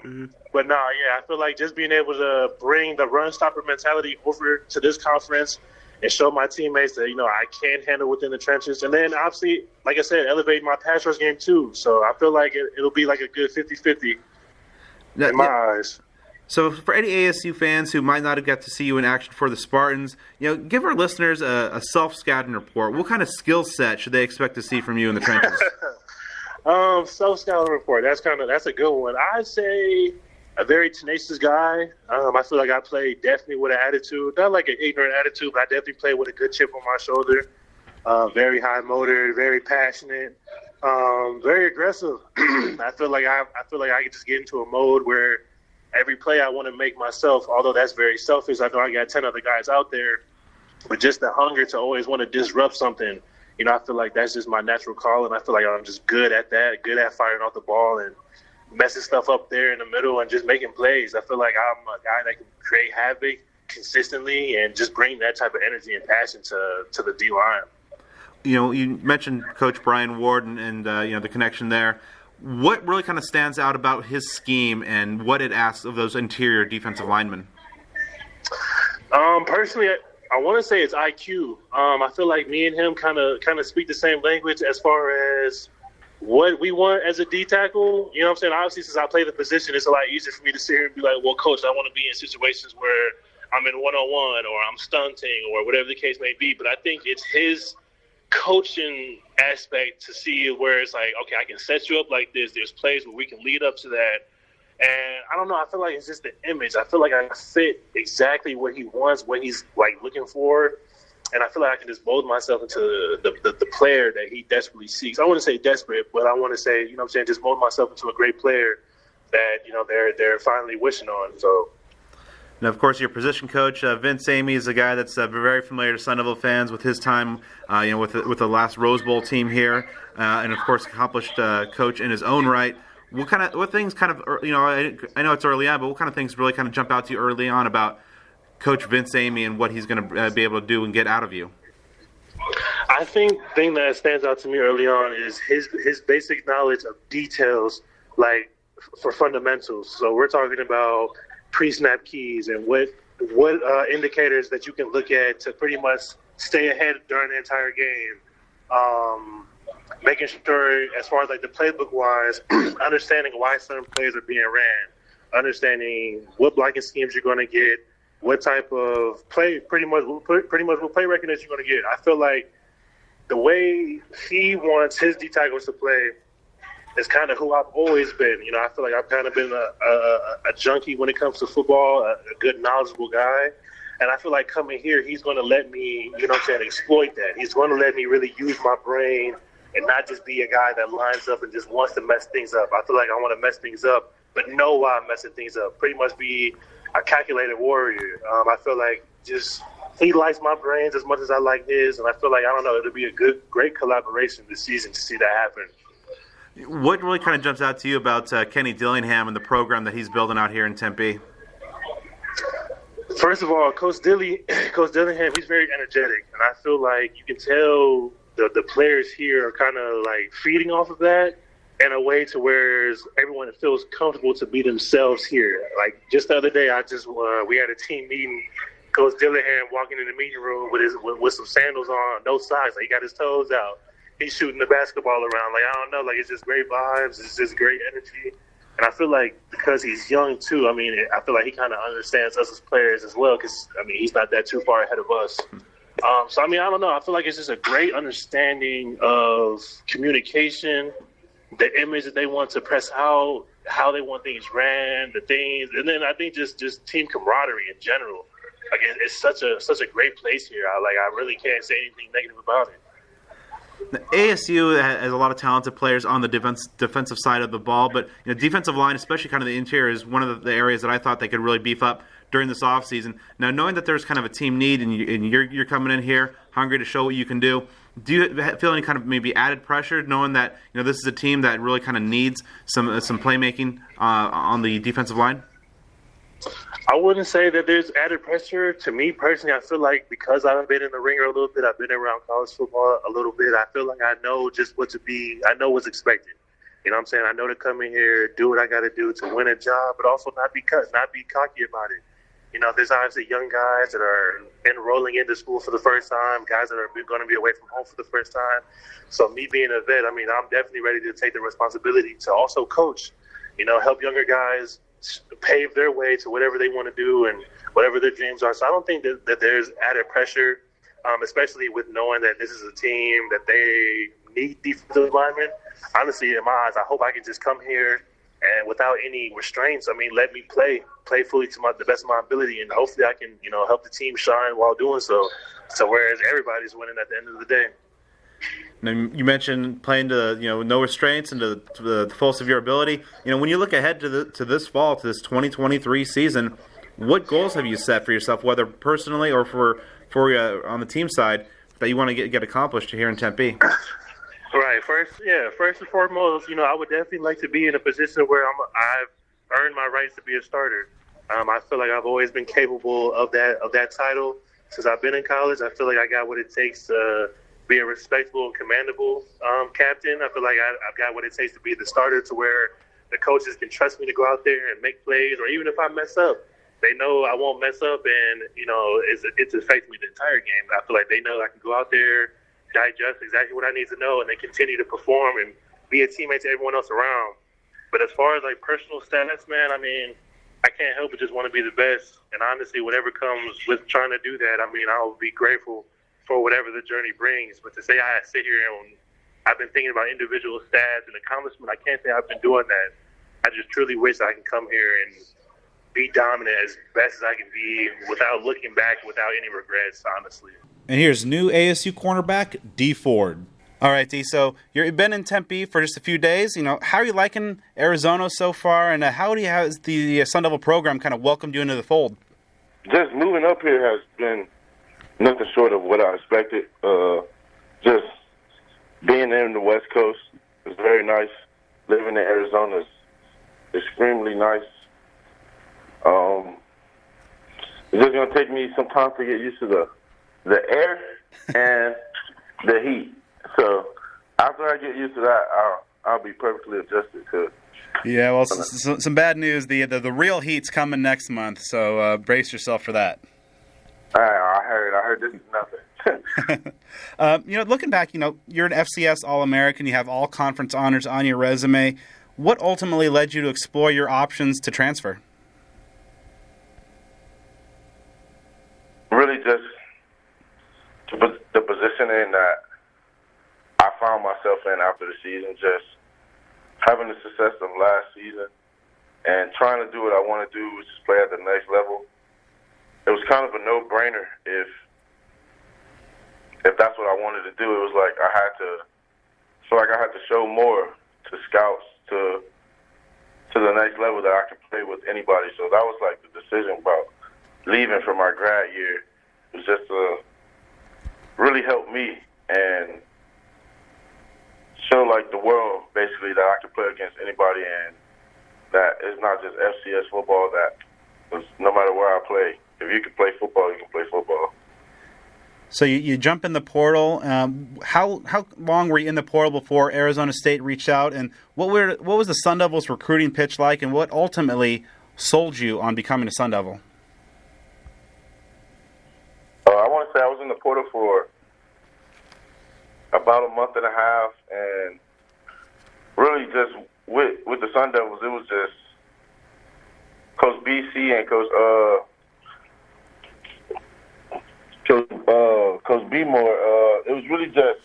yeah, I feel like just being able to bring the run stopper mentality over to this conference and show my teammates that, I can handle within the trenches. And then, obviously, like I said, elevate my pass rush game, too. So I feel like it'll be like a good 50-50 in my eyes. So for any ASU fans who might not have got to see you in action for the Spartans, give our listeners a self-scouting report. What kind of skill set should they expect to see from you in the trenches? Self-scouting report, that's a good one. I'd say a very tenacious guy. I feel like I play definitely with an attitude, not like an ignorant attitude, but I definitely play with a good chip on my shoulder. Very high motor, very passionate, very aggressive. I feel like I can just get into a mode where every play I want to make myself, although that's very selfish. I know I got 10 other guys out there, but just the hunger to always want to disrupt something. I feel like that's just my natural call, and I feel like I'm just good at that, good at firing off the ball and messing stuff up there in the middle and just making plays. I feel like I'm a guy that can create havoc consistently and just bring that type of energy and passion to the D-line. You mentioned Coach Brian Ward and the connection there. What really kind of stands out about his scheme and what it asks of those interior defensive linemen? Personally, I want to say it's IQ. I feel like me and him kind of speak the same language as far as what we want as a D tackle. You know what I'm saying? Obviously, since I play the position, it's a lot easier for me to sit here and be like, well, coach, I want to be in situations where I'm in one-on-one or I'm stunting or whatever the case may be. But I think it's his coaching aspect to see where it's like, okay, I can set you up like this. There's plays where we can lead up to that. And I don't know, I feel like it's just the image. I feel like I fit exactly what he wants, what he's like looking for. And I feel like I can just mold myself into the player that he desperately seeks. I wouldn't say desperate, but I want to say, you know what I'm saying, just mold myself into a great player that, you know, they're finally wishing on. So. Now, of course, your position coach, Vince Amy, is a guy that's very familiar to Sun Devil fans with his time, with the last Rose Bowl team here, and of course, accomplished coach in his own right. What things kind of, you know, I know it's early on, but what kind of things really kind of jump out to you early on about Coach Vince Amy and what he's going to be able to do and get out of you? I think the thing that stands out to me early on is his basic knowledge of details, like for fundamentals. So we're talking about pre-snap keys and what indicators that you can look at to pretty much stay ahead during the entire game. Making sure, as far as like the playbook wise, understanding why certain plays are being ran, understanding what blocking schemes you're going to get, what type of play, pretty much what play recognition you're going to get. I feel like the way he wants his D tackles to play is kind of who I've always been. You know, I feel like I've kind of been a junkie when it comes to football, a good, knowledgeable guy. And I feel like coming here, he's going to let me, you know what I'm saying, exploit that. He's going to let me really use my brain and not just be a guy that lines up and just wants to mess things up. I feel like I want to mess things up, but know why I'm messing things up. Pretty much be a calculated warrior. I feel like just he likes my brains as much as I like his, and I feel like, I don't know, it'll be a great collaboration this season to see that happen. What really kind of jumps out to you about Kenny Dillingham and the program that he's building out here in Tempe? First of all, Coach Dillingham, he's very energetic, and I feel like you can tell the players here are kind of like feeding off of that in a way to where everyone feels comfortable to be themselves here. Like just the other day, we had a team meeting. Coach Dillingham walking in the meeting room with some sandals on, no socks. Like he got his toes out. He's shooting the basketball around. Like, I don't know, like it's just great vibes. It's just great energy. And I feel like because he's young too, I mean, I feel like he kind of understands us as players as well because, I mean, he's not that too far ahead of us. So, I mean, I don't know. I feel like it's just a great understanding of communication, the image that they want to press out, how they want things ran, the things. And then I think just team camaraderie in general. Like, it's such a great place here. I really can't say anything negative about it. The ASU has a lot of talented players on the defensive side of the ball, but you know, defensive line, especially kind of the interior, is one of the areas that I thought they could really beef up during this offseason. Now, knowing that there's kind of a team need and you're coming in here hungry to show what you can do you feel any kind of maybe added pressure knowing that this is a team that really kind of needs some playmaking on the defensive line? I wouldn't say that there's added pressure. To me personally, I feel like because I've been in the ringer a little bit, I've been around college football a little bit, I feel like I know just I know what's expected. You know what I'm saying? I know to come in here, do what I got to do to win a job, but also not be cocky about it. You know, there's obviously young guys that are enrolling into school for the first time, guys that are going to be away from home for the first time. So me being a vet, I mean, I'm definitely ready to take the responsibility to also coach, help younger guys pave their way to whatever they want to do and whatever their dreams are. So I don't think that there's added pressure, especially with knowing that this is a team that they need defensive linemen. Honestly, in my eyes, I hope I can just come here and without any restraints, I mean, let me play fully to the best of my ability, and hopefully I can, help the team shine while doing so. So whereas everybody's winning at the end of the day. Now, you mentioned playing to no restraints and to the fullest of your ability. When you look ahead to this fall, to this 2023 season, what goals have you set for yourself, whether personally or for on the team side, that you want to get accomplished here in Tempe? Right. First and foremost, I would definitely like to be in a position where I've earned my rights to be a starter. I feel like I've always been capable of that title since I've been in college. I feel like I got what it takes to be a respectable and commendable captain. I feel like I've got what it takes to be the starter, to where the coaches can trust me to go out there and make plays, or even if I mess up, they know I won't mess up, and it's affecting me the entire game. I feel like they know I can go out there, digest exactly what I need to know, and then continue to perform and be a teammate to everyone else around. But as far as like personal stats, man, I mean, I can't help but just want to be the best. And honestly, whatever comes with trying to do that, I mean, I'll be grateful for whatever the journey brings. But to say I sit here and I've been thinking about individual stats and accomplishment, I can't say I've been doing that. I just truly wish I can come here and be dominant as best as I can be without looking back, without any regrets, honestly. And here's new ASU cornerback, Dee Ford. All right, Dee, so you've been in Tempe for just a few days. How are you liking Arizona so far, and how has the Sun Devil program kind of welcomed you into the fold? Just moving up here has been nothing short of what I expected. Just being there in the West Coast is very nice. Living in Arizona is extremely nice. It's just going to take me some time to get used to the air and the heat. So after I get used to that, I'll be perfectly adjusted to it. Yeah, well, some bad news. The real heat's coming next month, so brace yourself for that. I heard this is nothing. Looking back, you're an FCS All-American. You have all conference honors on your resume. What ultimately led you to explore your options to transfer? Really just the positioning that I found myself in after the season, just having the success of last season and trying to do what I want to do, which is play at the next level. It was kind of a no-brainer if that's what I wanted to do. It was like I had to show more to scouts to the next level that I could play with anybody. So that was like the decision about leaving for my grad year. It was just to really help me and show like the world basically that I could play against anybody, and that it's not just FCS football, that no matter where I play, if you can play football, you can play football. So you jump in the portal. How long were you in the portal before Arizona State reached out, and what was the Sun Devils recruiting pitch like, and what ultimately sold you on becoming a Sun Devil? I want to say I was in the portal for about a month and a half, and really just with the Sun Devils, it was just Coach BC and Coach B Moore. It was really just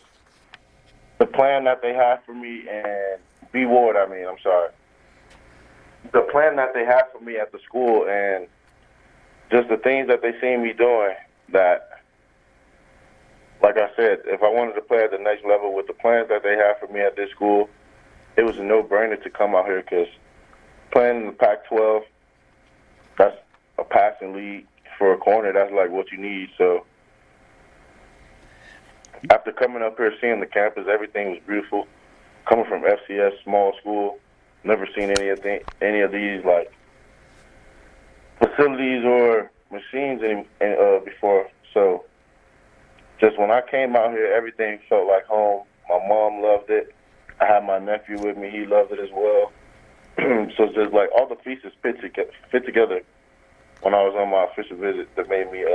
the plan that they had for me, and B Ward, I'm sorry. The plan that they had for me at the school, and just the things that they seen me doing that, like I said, if I wanted to play at the next level with the plans that they had for me at this school, it was a no-brainer to come out here, because playing in the Pac-12, that's a passing league for a corner. That's like what you need. So after coming up here, seeing the campus, everything was beautiful. Coming from FCS, small school, never seen any of these like facilities or machines before. So just when I came out here, everything felt like home. My mom loved it. I had my nephew with me. He loved it as well. So just like all the pieces fit together when I was on my official visit that made me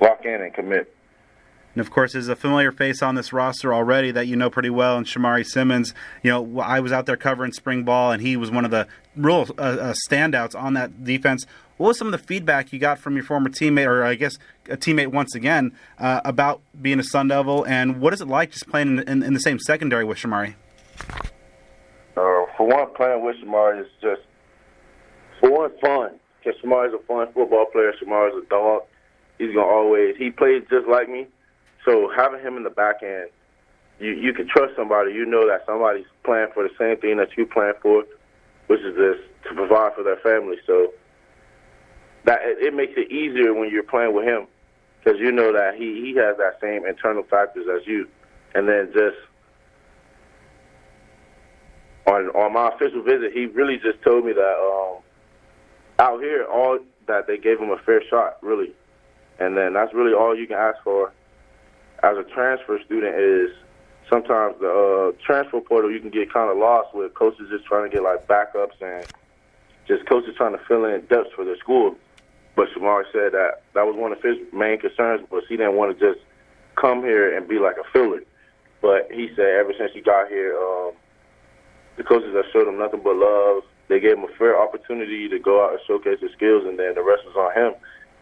lock in and commit. And, of course, there's a familiar face on this roster already that you know pretty well, and Shamari Simmons. I was out there covering spring ball, and he was one of the real standouts on that defense. What was some of the feedback you got from your former teammate, or I guess a teammate once again, about being a Sun Devil, and what is it like just playing in the same secondary with Shamari? For one, playing with Shamari is just, for one, fun. Because Shamari's a fun football player. Shamari's a dog. He plays just like me. So having him in the back end, you can trust somebody. You know that somebody's playing for the same thing that you plan for, which is just to provide for their family. So that it makes it easier when you're playing with him, because you know that he has that same internal factors as you. And then just on my official visit, he really just told me that out here, all that they gave him a fair shot, really. And then that's really all you can ask for as a transfer student is sometimes the transfer portal, you can get kind of lost with coaches just trying to get like backups and just coaches trying to fill in depths for their school. But Shamari said that was one of his main concerns, was he didn't want to just come here and be like a filler. But he said ever since he got here, the coaches have showed him nothing but love. They gave him a fair opportunity to go out and showcase his skills, and then the rest was on him.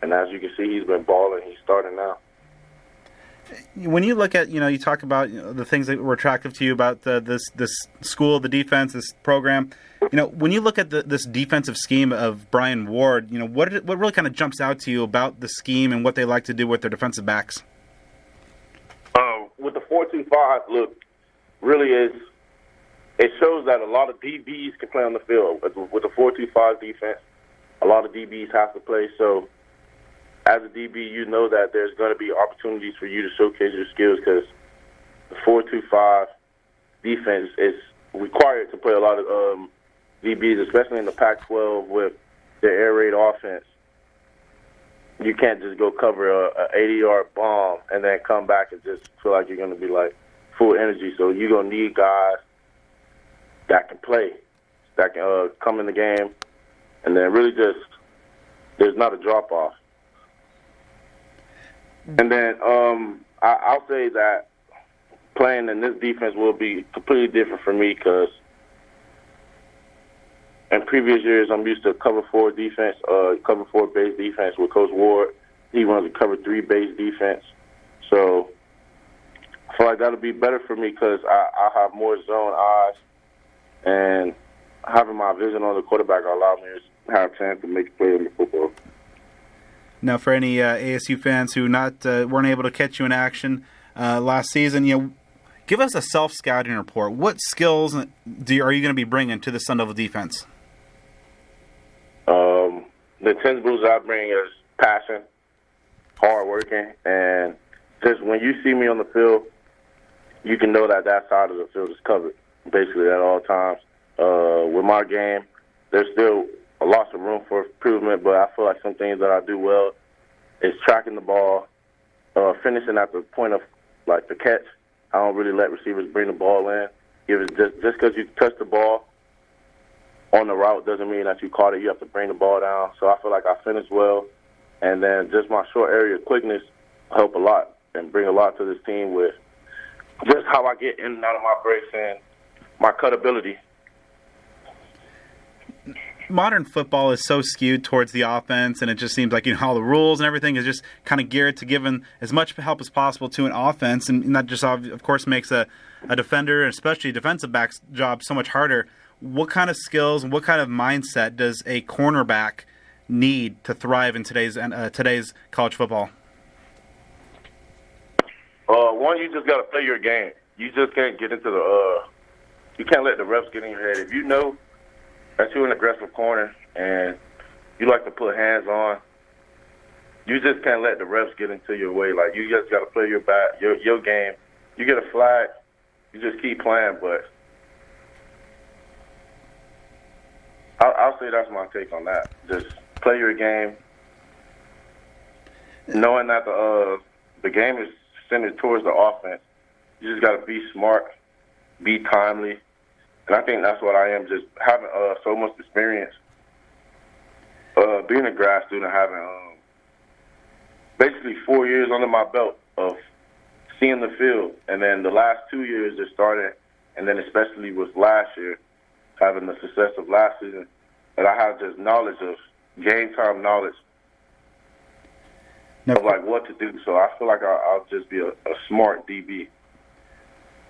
And as you can see, he's been balling. He's starting now. When you look at, you talk about the things that were attractive to you about this school, the defense, this program. When you look at this defensive scheme of Brian Ward, what really kind of jumps out to you about the scheme and what they like to do with their defensive backs? With the 4-2-5, look, really it shows that a lot of DBs can play on the field. With the 4-2-5 defense, a lot of DBs have to play. So as a DB, you know that there's going to be opportunities for you to showcase your skills because the 4-2-5 defense is required to play a lot of DBs, especially in the Pac-12 with their air raid offense. You can't just go cover a 80-yard bomb and then come back and just feel like you're going to be like full energy. So you're going to need guys that can play, that can come in the game, and then really just there's not a drop-off. And then I'll say that playing in this defense will be completely different for me because in previous years I'm used to cover 4 defense, cover 4 base defense with Coach Ward. He runs a cover 3 base defense. So I feel like that'll be better for me because I have more zone eyes, and having my vision on the quarterback will allow me to have a chance to make a play in the football. Now, for any ASU fans who weren't able to catch you in action last season, give us a self-scouting report. What skills are you going to be bringing to the Sun Devil defense? The principles I bring is passion, hard working, and just when you see me on the field, you can know that side of the field is covered, basically at all times. With my game, there's still lots of room for improvement, but I feel like some things that I do well is tracking the ball, finishing at the point of like the catch. I don't really let receivers bring the ball in. Just because you touch the ball on the route doesn't mean that you caught it. You have to bring the ball down. So I feel like I finish well, and then just my short area quickness help a lot and bring a lot to this team with just how I get in and out of my breaks and my cut ability. Modern football is so skewed towards the offense, and it just seems like all the rules and everything is just kind of geared to giving as much help as possible to an offense, and that just of course makes a defender, especially a defensive back's job, so much harder. What kind of skills and what kind of mindset does a cornerback need to thrive in today's college football? One, you just got to play your game. You just can't get into you can't let the refs get in your head. If you know that you're an aggressive corner and you like to put hands on, you just can't let the refs get into your way. Like, you just got to play your game. You get a flag, you just keep playing. But I'll say that's my take on that. Just play your game, knowing that the game is centered towards the offense. You just got to be smart, be timely. And I think that's what I am, just having so much experience, being a grad student, having basically 4 years under my belt of seeing the field. And then the last 2 years just started, and then especially with last year, having the success of last season, that I have just knowledge of game time knowledge of like what to do. So I feel like I'll just be a smart DB.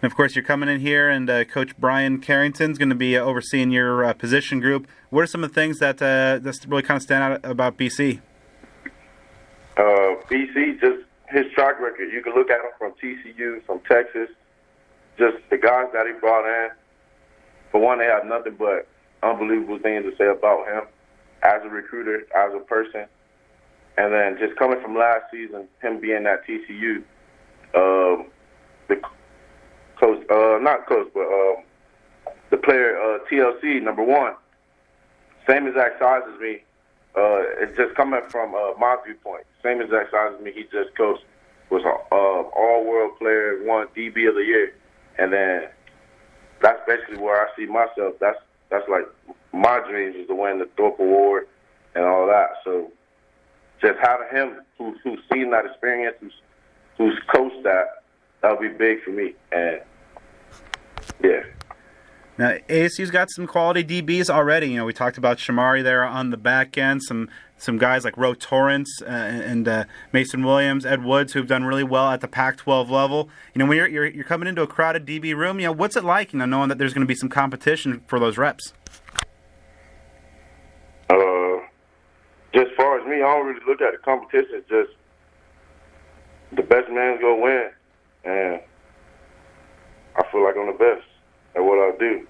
And of course, you're coming in here, and Coach Brian Carrington's going to be overseeing your position group. What are some of the things that really kind of stand out about BC? BC, just his track record. You can look at him from TCU, from Texas, just the guys that he brought in. For one, they have nothing but unbelievable things to say about him as a recruiter, as a person. And then just coming from last season, him being at TCU, the player TLC, number 1, same exact size as me. It's just coming from my viewpoint. Same exact size as me. He just coached, was an all-world player, won DB of the year. And then that's basically where I see myself. That's like my dreams is to win the Thorpe Award and all that. So just having him who's seen that experience, who's coached that, that would be big for me. And yeah. Now, ASU's got some quality DBs already. You know, we talked about Shamari there on the back end, some guys like Ro Torrance and Mason Williams, Ed Woods, who've done really well at the Pac-12 level. You know, when you're coming into a crowded DB room, you know, what's it like, you know, knowing that there's going to be some competition for those reps? Just as far as me, I don't really look at the competition. It's just the best man's going to win. And I feel like I'm the best at what I do.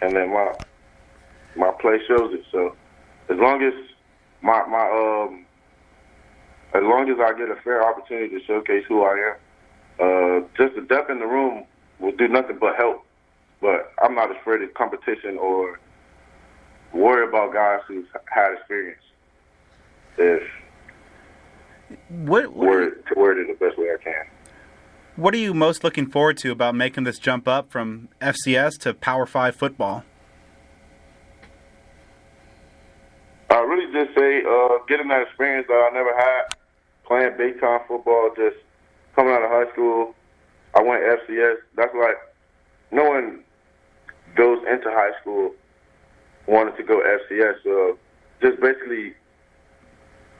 And then my play shows it. So as long as as long as I get a fair opportunity to showcase who I am, just the depth in the room will do nothing but help. But I'm not afraid of competition or worry about guys who've had experience. If word it the best way I can. What are you most looking forward to about making this jump up from FCS to Power 5 football? I really just say getting that experience that I never had, playing big-time football, just coming out of high school. I went FCS. That's like no one goes into high school wanting to go FCS. So just basically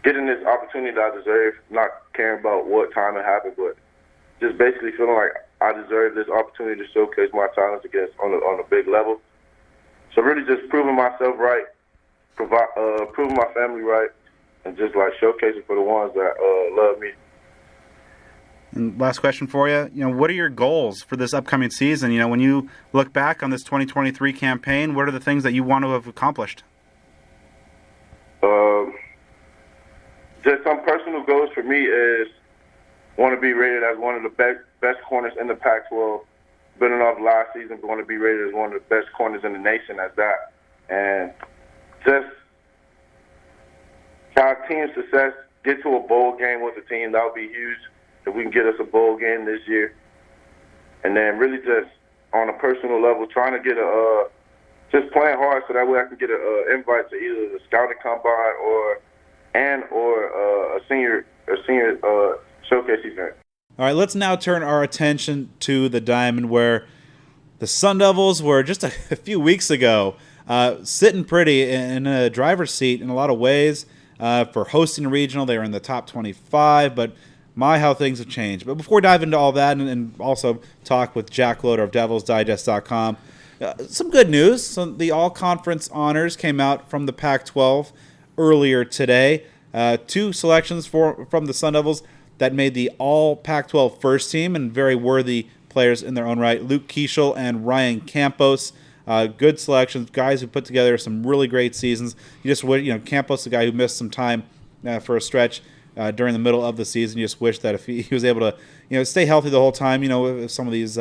getting this opportunity that I deserve, not caring about what time it happened, but just basically feeling like I deserve this opportunity to showcase my talents on a big level. So really just proving myself right, proving my family right, and just like showcasing for the ones that love me. And last question for you, you know, what are your goals for this upcoming season? You know, when you look back on this 2023 campaign, what are the things that you want to have accomplished? Just some personal goals for me is want to be rated as one of the best corners in the Pac-12. Building off last season, but want to be rated as one of the best corners in the nation as that. And just have team success, get to a bowl game with the team. That would be huge if we can get us a bowl game this year. And then really just on a personal level, trying to get just playing hard so that way I can get an invite to either the scouting combine or a senior showcase event. All right, let's now turn our attention to the Diamond, where the Sun Devils were just a few weeks ago sitting pretty in a driver's seat in a lot of ways for hosting a regional. They were in the top 25, but my, how things have changed. But before we dive into all that and also talk with Jack Loder of DevilsDigest.com, some good news. So the all-conference honors came out from the Pac-12 earlier today. 2 selections from the Sun Devils that made the all Pac-12 first team, and very worthy players in their own right. Luke Keeschel and Ryan Campos, good selections, guys who put together some really great seasons. Campos, the guy who missed some time for a stretch during the middle of the season. You just wish that if he was able to, stay healthy the whole time, if some of these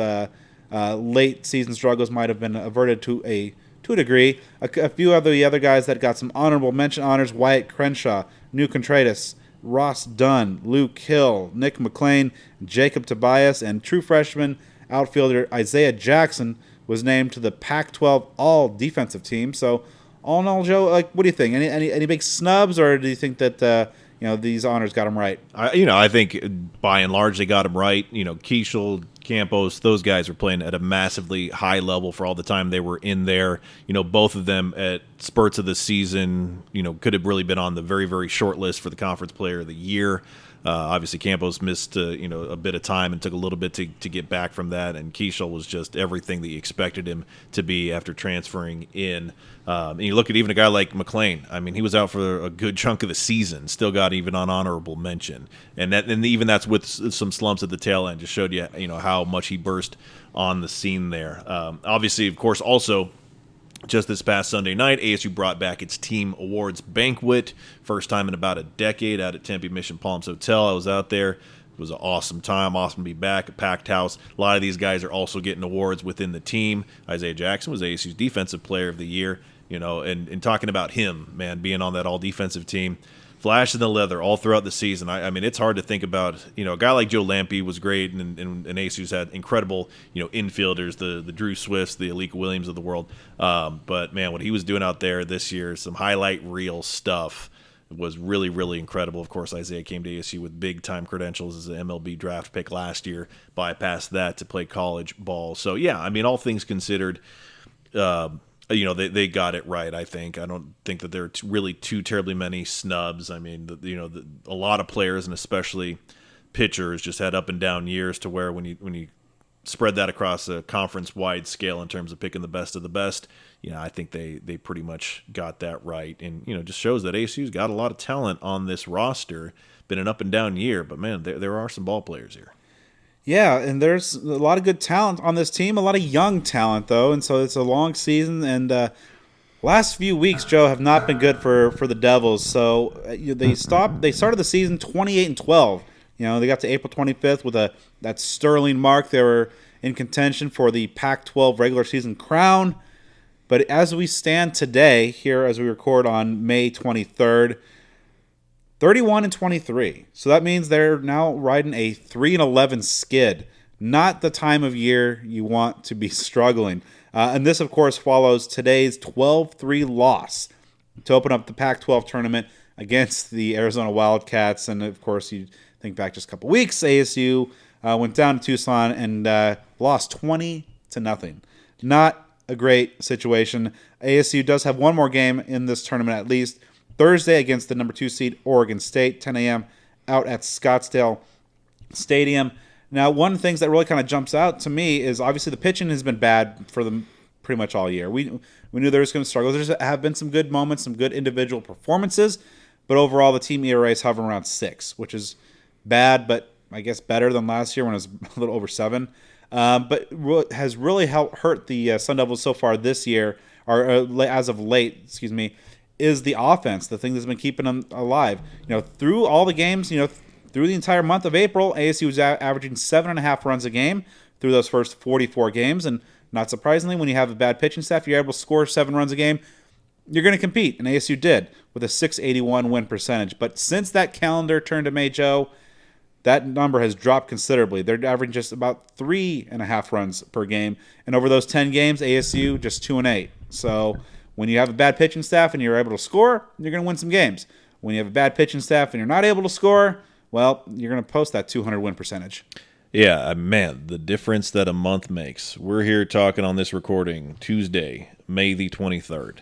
late season struggles might have been averted to a degree. A few of the other guys that got some honorable mention honors: Wyatt Crenshaw, New Contreras, Ross Dunn, Luke Hill, Nick McLean, Jacob Tobias, and true freshman outfielder Isaiah Jackson was named to the Pac-12 all-defensive team. So, all in all, Joe, what do you think? Any big snubs, or do you think that these honors got them right? I think by and large they got them right. Keeschel, Campos, those guys were playing at a massively high level for all the time they were in there. Both of them at spurts of the season, could have really been on the very, very short list for the Conference Player of the Year. Obviously, Campos missed a bit of time and took a little bit to get back from that, and Keeschel was just everything that you expected him to be after transferring in. And you look at even a guy like McLean. I mean, he was out for a good chunk of the season, still got even on honorable mention, and even that's with some slumps at the tail end. Just showed you how much he burst on the scene there. Obviously, of course, also. Just this past Sunday night, ASU brought back its team awards banquet. First time in about a decade out at Tempe Mission Palms Hotel. I was out there. It was an awesome time. Awesome to be back. A packed house. A lot of these guys are also getting awards within the team. Isaiah Jackson was ASU's Defensive Player of the Year. And talking about him, man, being on that all-defensive team. Flash in the leather all throughout the season. I mean, it's hard to think about, a guy like Joe Lampe was great, and ASU's had incredible, infielders, the Drew Swifts, the Alika Williams of the world. But, man, what he was doing out there this year, some highlight reel stuff. was really, really incredible. Of course, Isaiah came to ASU with big-time credentials as an MLB draft pick last year, bypassed that to play college ball. So, yeah, I mean, all things considered, they got it right, I think. I don't think that there are really too terribly many snubs. I mean, a lot of players, and especially pitchers, just had up and down years to where when you spread that across a conference-wide scale in terms of picking the best of the best, I think they pretty much got that right. And, just shows that ASU's got a lot of talent on this roster. Been an up-and-down year, but, man, there are some ball players here. Yeah, and there's a lot of good talent on this team, a lot of young talent, though, and so it's a long season. And last few weeks, Joe, have not been good for the Devils. So they started the season 28-12. They got to April 25th with that sterling mark. They were in contention for the Pac-12 regular season crown. But as we stand today, here as we record on May 23rd, 31-23. So that means they're now riding a 3-11 skid. Not the time of year you want to be struggling. And this, of course, follows today's 12-3 loss to open up the Pac-12 tournament against the Arizona Wildcats. And, of course, you think back just a couple weeks, ASU went down to Tucson and lost 20-0. Not a great situation. ASU does have one more game in this tournament at least. Thursday against the number 2 seed Oregon State, 10 a.m. out at Scottsdale Stadium. Now, one of the things that really kind of jumps out to me is obviously the pitching has been bad for them pretty much all year. We knew they were going to struggle. There have been some good moments, some good individual performances, but overall the team ERA is hovering around 6, which is bad, but I guess better than last year when it was a little over 7. But what has really hurt the Sun Devils so far this year, or as of late, is the offense, the thing that's been keeping them alive. Through all the games, through the entire month of April, ASU was averaging 7.5 runs a game through those first 44 games. And not surprisingly, when you have a bad pitching staff, you're able to score 7 runs a game, you're going to compete. And ASU did with a .681 win percentage. But since that calendar turned to May, Joe, that number has dropped considerably. They're averaging just about 3.5 runs per game. And over those 10 games, ASU just 2-8. So when you have a bad pitching staff and you're able to score, you're going to win some games. When you have a bad pitching staff and you're not able to score, well, you're going to post that 200 win percentage. Yeah, man, the difference that a month makes. We're here talking on this recording Tuesday, May the 23rd.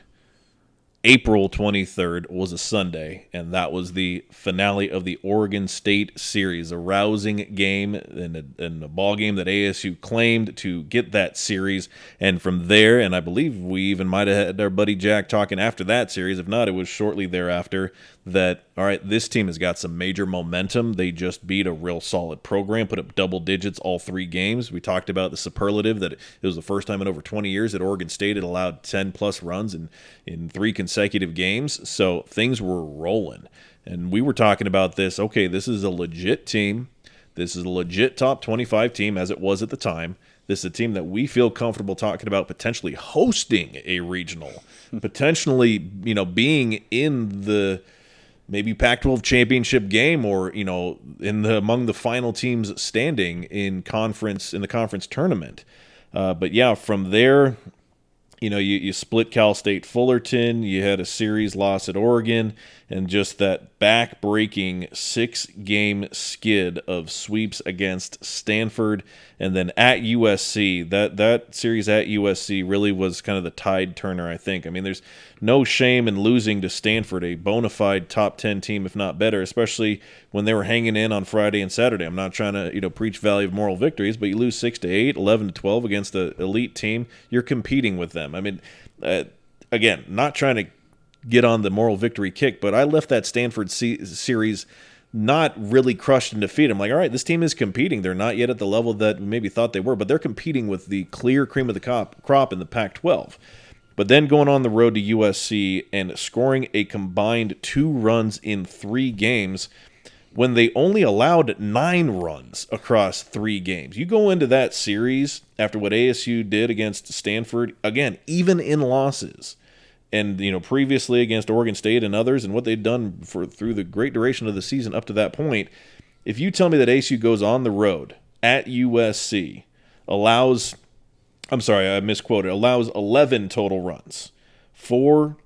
April 23rd was a Sunday, and that was the finale of the Oregon State series, a rousing game and a ball game that ASU claimed to get that series. And from there, and I believe we even might have had our buddy Jack talking after that series, if not, it was shortly thereafter, that, all right, this team has got some major momentum. They just beat a real solid program, put up double digits all 3 games. We talked about the superlative that it was the first time in over 20 years that Oregon State had allowed 10-plus runs in 3 consecutive games. So things were rolling. And we were talking about this, okay, this is a legit team. This is a legit top 25 team, as it was at the time. This is a team that we feel comfortable talking about potentially hosting a regional, potentially, being in the maybe Pac-12 championship game, or among the final teams standing in the conference tournament. But yeah, from there, you split Cal State Fullerton. You had a series loss at Oregon, and just that back-breaking 6-game skid of sweeps against Stanford, and then at USC. That series at USC really was kind of the tide turner, I think. I mean, there's no shame in losing to Stanford, a bona fide top 10 team, if not better, especially when they were hanging in on Friday and Saturday. I'm not trying to preach value of moral victories, but you lose 6-8, 11-12 against an elite team. You're competing with them. I mean, again, not trying to get on the moral victory kick, but I left that Stanford series not really crushed and defeated. I'm like, all right, this team is competing. They're not yet at the level that we maybe thought they were, but they're competing with the clear cream of the crop in the Pac-12. But then going on the road to USC and scoring a combined 2 runs in 3 games when they only allowed 9 runs across 3 games. You go into that series after what ASU did against Stanford, again, even in losses, and previously against Oregon State and others, and what they'd done through the great duration of the season up to that point. If you tell me that ASU goes on the road at USC, allows 11 total runs, 4,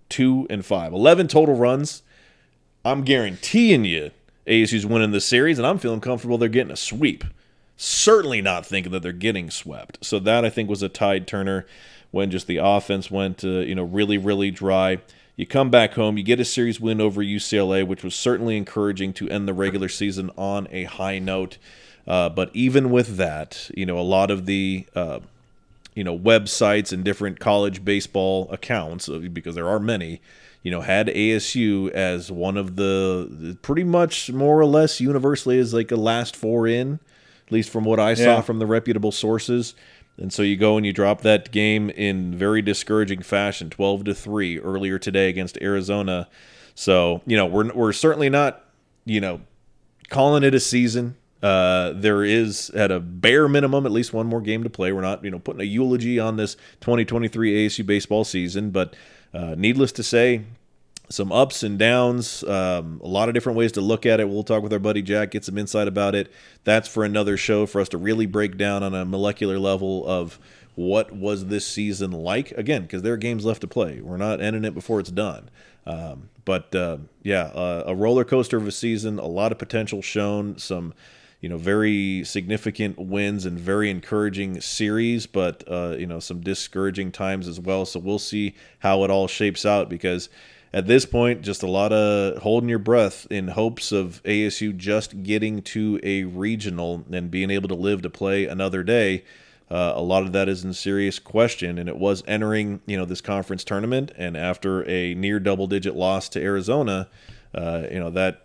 2, and 5, 11 total runs I'm guaranteeing you ASU's winning the series, and I'm feeling comfortable they're getting a sweep. Certainly not thinking that they're getting swept. So that, I think, was a tide turner when just the offense went really, really dry. You come back home, you get a series win over UCLA, which was certainly encouraging to end the regular season on a high note. But even with that, a lot of the websites and different college baseball accounts, because there are many, had ASU as one of the pretty much more or less universally as like a last four in, at least from what I saw from the reputable sources. And so you go and you drop that game in very discouraging fashion, 12-3 earlier today against Arizona. So, we're certainly not, calling it a season. There is, at a bare minimum, at least one more game to play. We're not, putting a eulogy on this 2023 ASU baseball season, but needless to say, some ups and downs, a lot of different ways to look at it. We'll talk with our buddy Jack, get some insight about it. That's for another show for us to really break down on a molecular level of what was this season like. Again, because there are games left to play. We're not ending it before it's done. But a roller coaster of a season, a lot of potential shown, some very significant wins and very encouraging series, but some discouraging times as well. So we'll see how it all shapes out, because at this point, just a lot of holding your breath in hopes of ASU just getting to a regional and being able to live to play another day. A lot of that is in serious question, and it was entering this conference tournament, and after a near double-digit loss to Arizona, that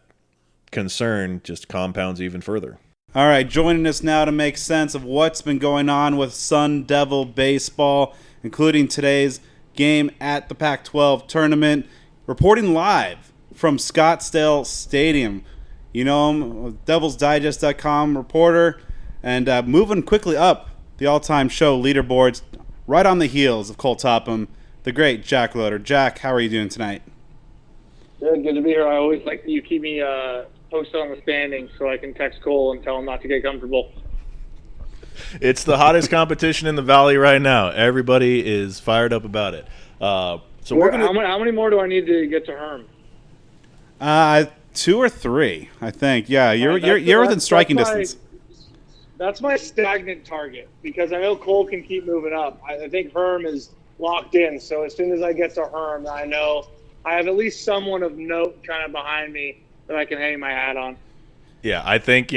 concern just compounds even further. All right, joining us now to make sense of what's been going on with Sun Devil baseball, including today's game at the Pac-12 tournament, reporting live from Scottsdale Stadium. You know him, DevilsDigest.com reporter, and moving quickly up the all-time show leaderboards, right on the heels of Cole Topham, the great Jack Loder. Jack, how are you doing tonight? Good to be here. I always like that you keep me posted on the standings so I can text Cole and tell him not to get comfortable. It's the hottest competition in the Valley right now. Everybody is fired up about it. So we're gonna. How many more do I need to get to Herm? 2 or 3, I think. Yeah, you're within striking distance. That's my stagnant target, because I know Cole can keep moving up. I think Herm is locked in. So as soon as I get to Herm, I know I have at least someone of note kind of behind me that I can hang my hat on. Yeah, I think,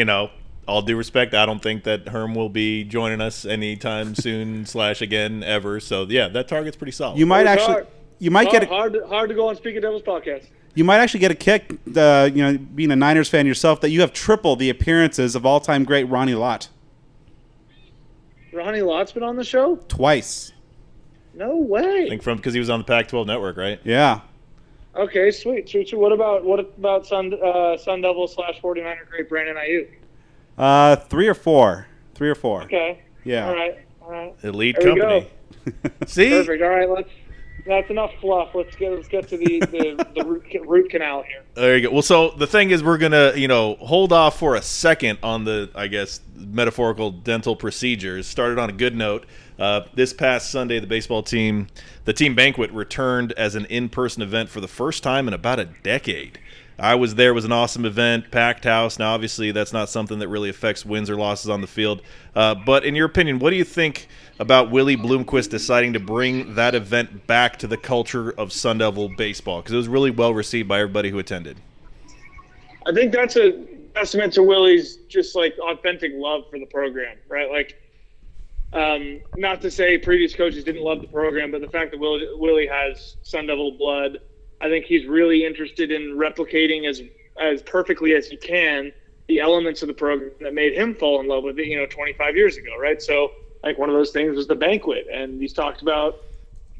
all due respect, I don't think that Herm will be joining us anytime soon / again ever. So yeah, that target's pretty solid. You might actually. You might get hard to go on Speak of Devils podcast. You might actually get a kick, being a Niners fan yourself, that you have triple the appearances of all-time great Ronnie Lott. Ronnie Lott's been on the show? Twice. No way. I think because he was on the Pac-12 network, right? Yeah. Okay, sweet. What about Sun Devil / 49er great Brandon Ayuk? 3 or 4. 3 or 4. Okay. Yeah. All right. Elite there company. See? Perfect. All right, that's enough fluff. Let's get to the root canal here. There you go. Well, so the thing is, we're gonna hold off for a second on the, I guess, metaphorical dental procedures. Started on a good note. This past Sunday, the team banquet returned as an in-person event for the first time in about a decade. I was there. It was an awesome event, packed house. Now, obviously, that's not something that really affects wins or losses on the field. But in your opinion, what do you think about Willie Bloomquist deciding to bring that event back to the culture of Sun Devil baseball? Because it was really well received by everybody who attended. I think that's a testament to Willie's just authentic love for the program, right? Not to say previous coaches didn't love the program, but the fact that Willie has Sun Devil blood, I think he's really interested in replicating as perfectly as he can the elements of the program that made him fall in love with it, 25 years ago, right? So, one of those things was the banquet, and he's talked about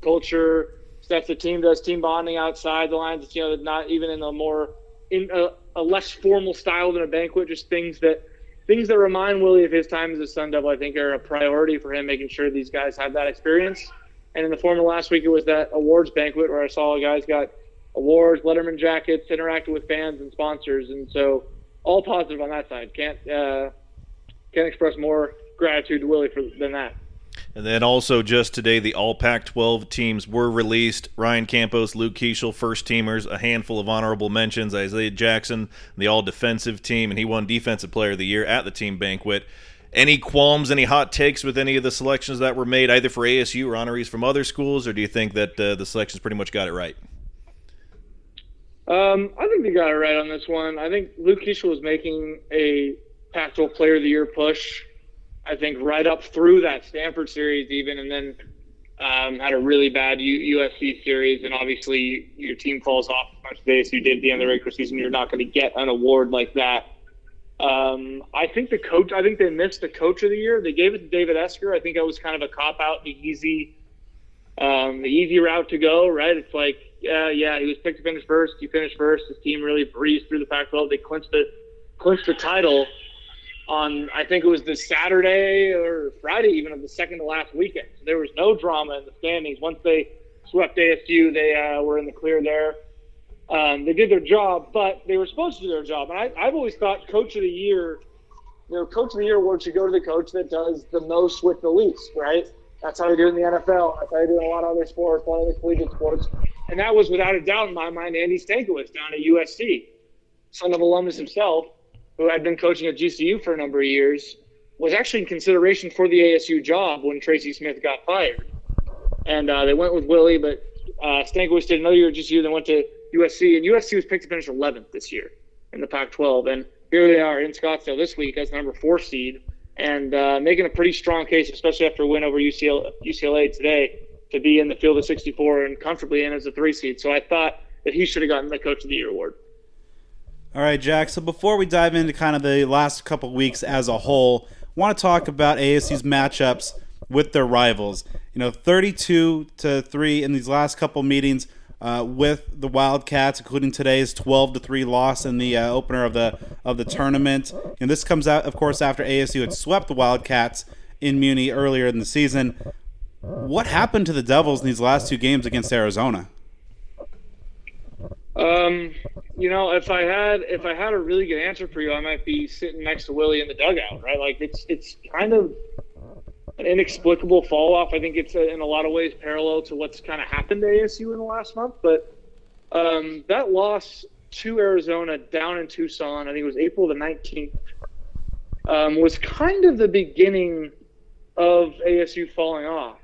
culture, stuff the team does, team bonding outside the lines, not even in a less formal style than a banquet, just things that remind Willie of his time as a Sun Devil, I think, are a priority for him, making sure these guys have that experience. And in the form of last week, it was that awards banquet where I saw guys got awards, Letterman jackets, interacted with fans and sponsors, and so all positive on that side. Can't express more gratitude to Willie than that. And then also just today, the all Pac-12 teams were released. Ryan Campos, Luke Keeschel, first teamers, a handful of honorable mentions, Isaiah Jackson, the all-defensive team, and he won Defensive Player of the Year at the team banquet. Any qualms, any hot takes with any of the selections that were made, either for ASU or honorees from other schools, or do you think that the selections pretty much got it right? I think they got it right on this one. I think Luke Keeschel was making a Pac-12 Player of the Year push, I think, right up through that Stanford series even, and then had a really bad USC series, and obviously your team falls off as much as ASU did at the end of the regular season. You're not going to get an award like that. I think they missed the Coach of the Year. They gave it to David Esker. I think that was kind of a cop-out, the easy route to go, right? It's like, yeah, he was picked to finish first. He finished first. His team really breezed through the Pac-12. They clinched the title on, I think it was the Saturday or Friday even of the second to last weekend. So there was no drama in the standings. Once they swept ASU, they were in the clear there. They did their job, but they were supposed to do their job. And I've always thought Coach of the Year, Coach of the Year award should go to the coach that does the most with the least, right? That's how they do it in the NFL. That's how they do it in a lot of other sports, a lot of other collegiate sports. And that was, without a doubt in my mind, Andy Stankiewicz down at USC, son of alumnus himself, who had been coaching at GCU for a number of years, was actually in consideration for the ASU job when Tracy Smith got fired. And they went with Willie, but Stankiewicz did another year at GCU, then went to USC, and USC was picked to finish 11th this year in the Pac-12. And here they are in Scottsdale this week as the number 4 seed and making a pretty strong case, especially after a win over UCLA today, to be in the field of 64 and comfortably in as a 3 seed. So I thought that he should have gotten the Coach of the Year award. All right, Jack. So before we dive into kind of the last couple of weeks as a whole, I want to talk about ASU's matchups with their rivals. 32-3 in these last couple meetings with the Wildcats, including today's 12-3 loss in the opener of the tournament. And this comes out, of course, after ASU had swept the Wildcats in Muni earlier in the season. What happened to the Devils in these last 2 games against Arizona? If I had a really good answer for you, I might be sitting next to Willie in the dugout, right? Like it's kind of an inexplicable fall off. I think it's in a lot of ways parallel to what's kind of happened to ASU in the last month. But that loss to Arizona down in Tucson, I think it was April the 19th, was kind of the beginning of ASU falling off.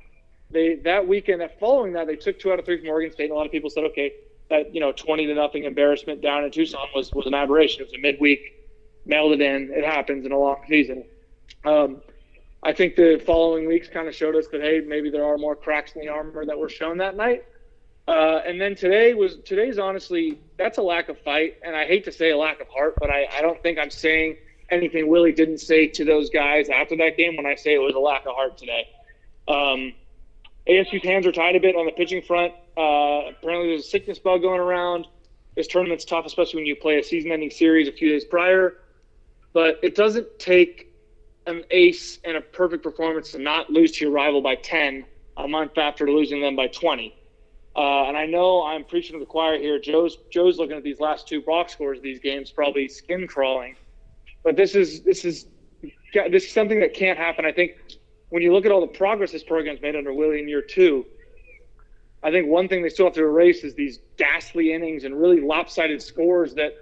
That weekend, following that, they took 2 out of 3 from Oregon State, and a lot of people said, okay, that 20-0 embarrassment down in Tucson was an aberration. It was a midweek, mailed it in. It happens in a long season. I think the following weeks kind of showed us that, hey, maybe there are more cracks in the armor that were shown that night. And then today's honestly, that's a lack of fight, and I hate to say a lack of heart, but I don't think I'm saying anything Willie didn't say to those guys after that game when I say it was a lack of heart today. ASU's hands are tied a bit on the pitching front. Apparently there's a sickness bug going around. This tournament's tough, especially when you play a season-ending series a few days prior. But it doesn't take an ace and a perfect performance to not lose to your rival by 10 a month after losing them by 20. And I know I'm preaching to the choir here. Joe's looking at these last 2 box scores of these games, probably skin crawling. But this is something that can't happen. I think when you look at all the progress this program's made under Willie in year 2, I think one thing they still have to erase is these ghastly innings and really lopsided scores that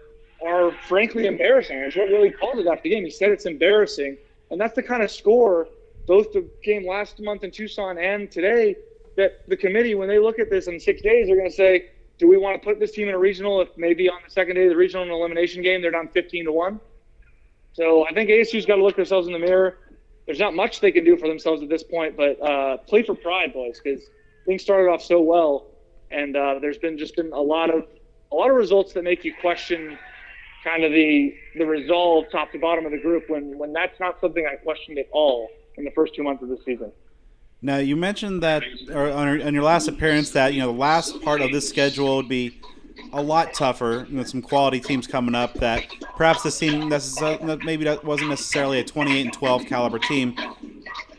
are frankly embarrassing. It's what Willie called it after the game. He said it's embarrassing. And that's the kind of score, both the game last month in Tucson and today, that the committee, when they look at this in 6 days, they're going to say, do we want to put this team in a regional if maybe on the second day of the regional in an elimination game they're down 15-1? So I think ASU's got to look themselves in the mirror. There's not much they can do for themselves at this point, but play for pride, boys, because things started off so well, and there's been a lot of results that make you question kind of the resolve top to bottom of the group when that's not something I questioned at all in the first 2 months of the season. Now, you mentioned that on your last appearance that the last part of this schedule would be a lot tougher. Some quality teams coming up that perhaps this team maybe that wasn't necessarily a 28-12 caliber team.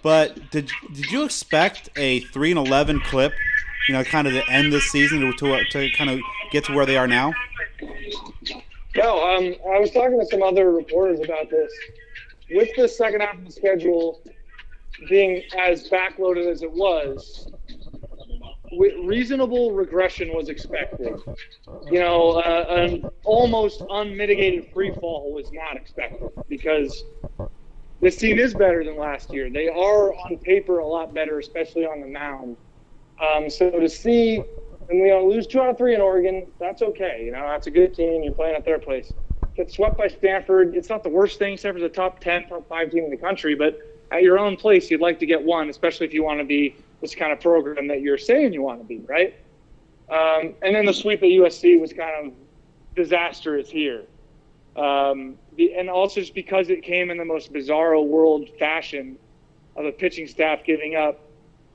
But did you expect a 3-11 clip, kind of to end this season to kind of get to where they are now? No, I was talking to some other reporters about this. With the second half of the schedule being as backloaded as it was, reasonable regression was expected. An almost unmitigated free fall was not expected because this team is better than last year. They are on paper a lot better, especially on the mound. So to see them, lose 2 out of 3 in Oregon, that's okay. That's a good team. You're playing at their place. Get swept by Stanford. It's not the worst thing. Stanford's a top 10, top 5 team in the country, but at your own place, you'd like to get one, especially if you want to be this kind of program that you're saying you want to be, right? And then the sweep at USC was kind of disastrous here. And also just because it came in the most bizarro world fashion of a pitching staff giving up,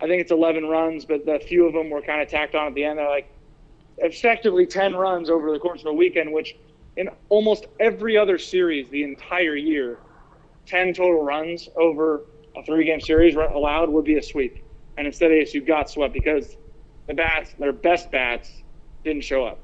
I think it's 11 runs, but a few of them were kind of tacked on at the end. They're like effectively 10 runs over the course of a weekend, which in almost every other series the entire year, 10 total runs over a 3-game series allowed would be a sweep. And instead ASU got swept because the bats, their best bats, didn't show up.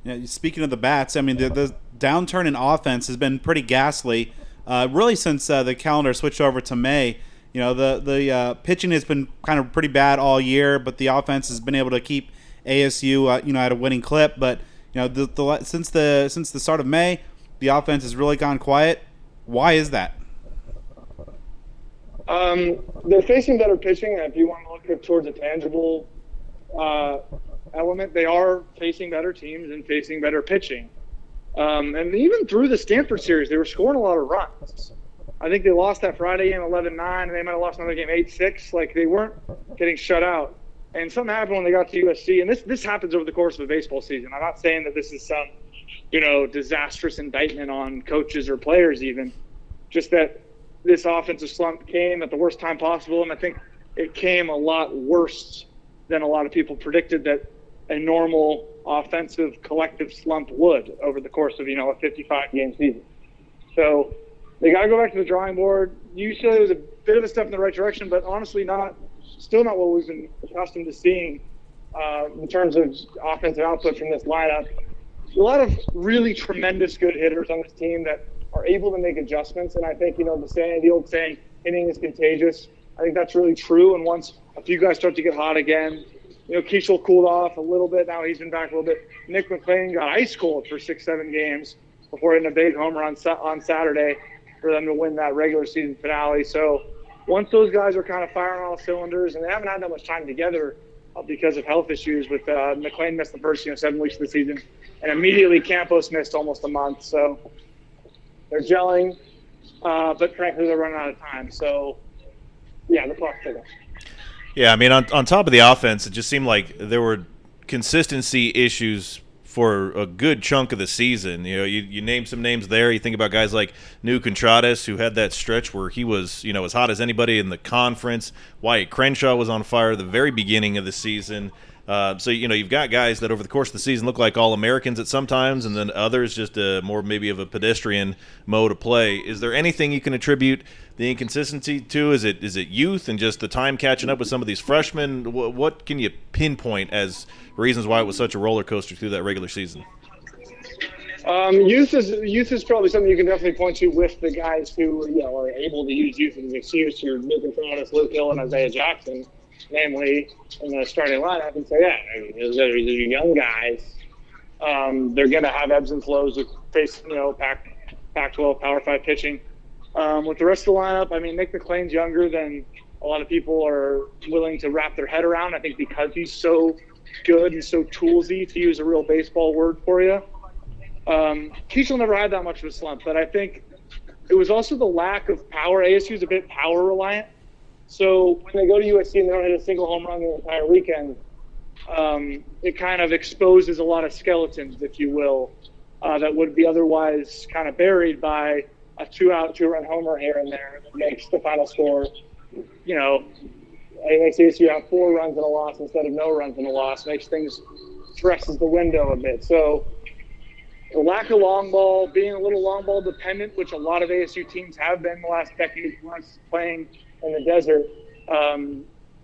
Yeah, speaking of the bats, I mean, the downturn in offense has been pretty ghastly, really since the calendar switched over to May. The pitching has been kind of pretty bad all year, but the offense has been able to keep ASU, at a winning clip. But since the start of May, the offense has really gone quiet. Why is that? They're facing better pitching. If you want to look towards a tangible element, they are facing better teams and facing better pitching. And even through the Stanford series, they were scoring a lot of runs. I think they lost that Friday game 11-9, and they might have lost another game 8-6. Like, they weren't getting shut out. And something happened when they got to USC, and this happens over the course of a baseball season. I'm not saying that this is some, disastrous indictment on coaches or players even. Just that this offensive slump came at the worst time possible, and I think it came a lot worse than a lot of people predicted that a normal offensive collective slump would over the course of, a 55-game season. So they got to go back to the drawing board. UCLA was a bit of a step in the right direction, but honestly still not what we've been accustomed to seeing in terms of offensive output from this lineup. A lot of really tremendous good hitters on this team that are able to make adjustments, and I think, the old saying, hitting is contagious. I think that's really true, and once a few guys start to get hot again, Keishel cooled off a little bit. Now he's been back a little bit. Nick McClain got ice cold for 6-7 games before hitting a big homer on Saturday for them to win that regular season finale. So once those guys are kind of firing on all cylinders, and they haven't had that much time together because of health issues with McClain missed the first 7 weeks of the season, and immediately Campos missed almost a month. So they're gelling, but frankly they're running out of time. So yeah, the clock's ticking. Yeah, I mean, on top of the offense, it just seemed like there were consistency issues for a good chunk of the season. You name some names there. You think about guys like New Contreras, who had that stretch where he was, as hot as anybody in the conference. Wyatt Crenshaw was on fire at the very beginning of the season. So, you've got guys that over the course of the season look like All-Americans at some times, and then others just more maybe of a pedestrian mode of play. Is there anything you can attribute the inconsistency to? Is it youth and just the time catching up with some of these freshmen? What can you pinpoint as reasons why it was such a roller coaster through that regular season? Youth is probably something you can definitely point to with the guys who are able to use youth as an excuse. You're looking for Luke Hill and Isaiah Jackson, namely in the starting lineup, and say, these are young guys. They're going to have ebbs and flows with Pac-12 Power 5 pitching. With the rest of the lineup, I mean, Nick McClain's younger than a lot of people are willing to wrap their head around. I think because he's so good and so toolsy, to use a real baseball word for you. Keishel never had that much of a slump, but I think it was also the lack of power. ASU's a bit power reliant. So when they go to USC and they don't hit a single home run the entire weekend, it kind of exposes a lot of skeletons, if you will, that would be otherwise kind of buried by a 2-run homer here and there that makes the final score, it makes ASU have 4 runs in a loss instead of no runs in a loss, makes things, stresses the window a bit. So the lack of long ball, being a little long ball dependent, which a lot of ASU teams have been the last decade plus playing in the desert,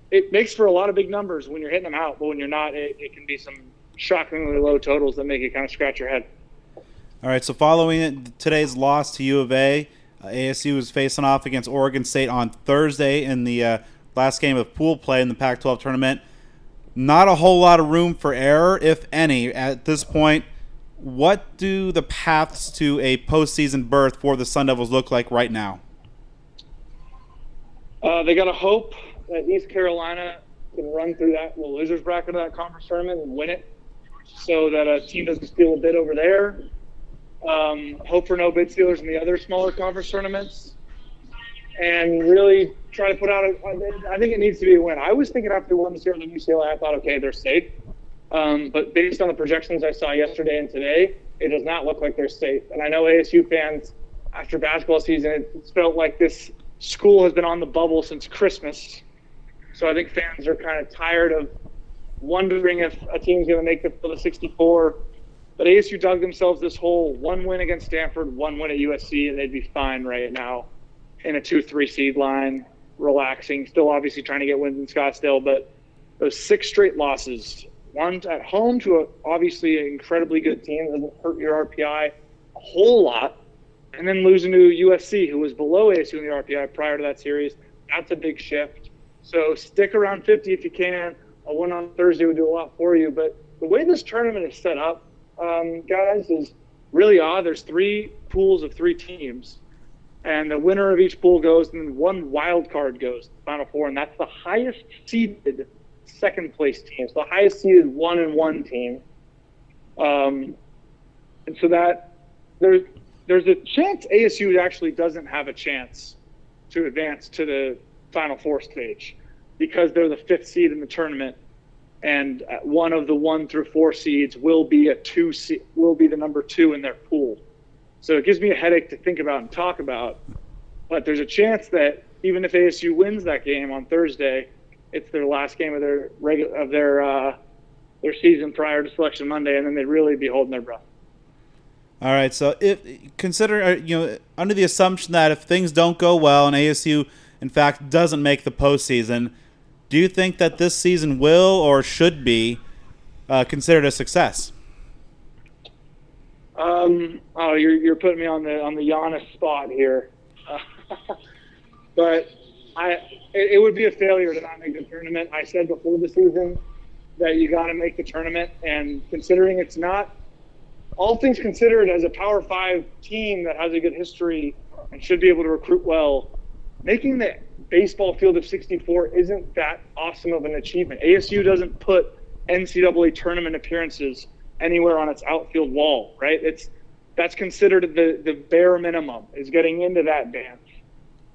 it makes for a lot of big numbers when you're hitting them out, but when you're not, it can be some shockingly low totals that make you kind of scratch your head. All right, so following today's loss to U of A, ASU is facing off against Oregon State on Thursday in the last game of pool play in the Pac-12 tournament. Not a whole lot of room for error, if any, at this point. What do the paths to a postseason berth for the Sun Devils look like right now? They got to hope that East Carolina can run through that little losers bracket of that conference tournament and win it, so that a team doesn't steal a bid over there. Hope for no bid stealers in the other smaller conference tournaments, and really try to put out I think it needs to be a win. I was thinking after they won this year with UCLA, I thought, okay, they're safe. But based on the projections I saw yesterday and today, it does not look like they're safe. And I know ASU fans, after basketball season, it's felt like this school has been on the bubble since Christmas. So I think fans are kind of tired of wondering if a team's going to make the 64. But ASU dug themselves this hole: one win against Stanford, one win at USC, and they'd be fine right now in a 2-3 seed line, relaxing, still obviously trying to get wins in Scottsdale. But those 6 straight losses, one at home to obviously an incredibly good team, doesn't hurt your RPI a whole lot, and then losing to USC, who was below ASU in the RPI prior to that series, that's a big shift. So stick around 50 if you can. A win on Thursday would do a lot for you. But the way this tournament is set up, guys, is really odd. There's 3 pools of 3 teams, and the winner of each pool goes, and then 1 wild card goes to the Final Four, and that's the highest seeded second place team. So the highest seeded 1-1 team. And so that there's a chance ASU actually doesn't have a chance to advance to the Final Four stage, because they're the 5th seed in the tournament, and one of the 1 through 4 seeds will be the number 2 in their pool. So it gives me a headache to think about and talk about. But there's a chance that even if ASU wins that game on Thursday, it's their last game of their season prior to Selection Monday, and then they'd really be holding their breath. All right, so under the assumption that if things don't go well and ASU, in fact, doesn't make the postseason, do you think that this season will or should be considered a success? You're putting me on the Giannis spot here, but it would be a failure to not make the tournament. I said before the season that you got to make the tournament, and considering it's not, all things considered, as a Power 5 team that has a good history and should be able to recruit well, making the baseball field of 64 isn't that awesome of an achievement. ASU doesn't put NCAA tournament appearances anywhere on its outfield wall, right? That's considered the bare minimum, is getting into that dance,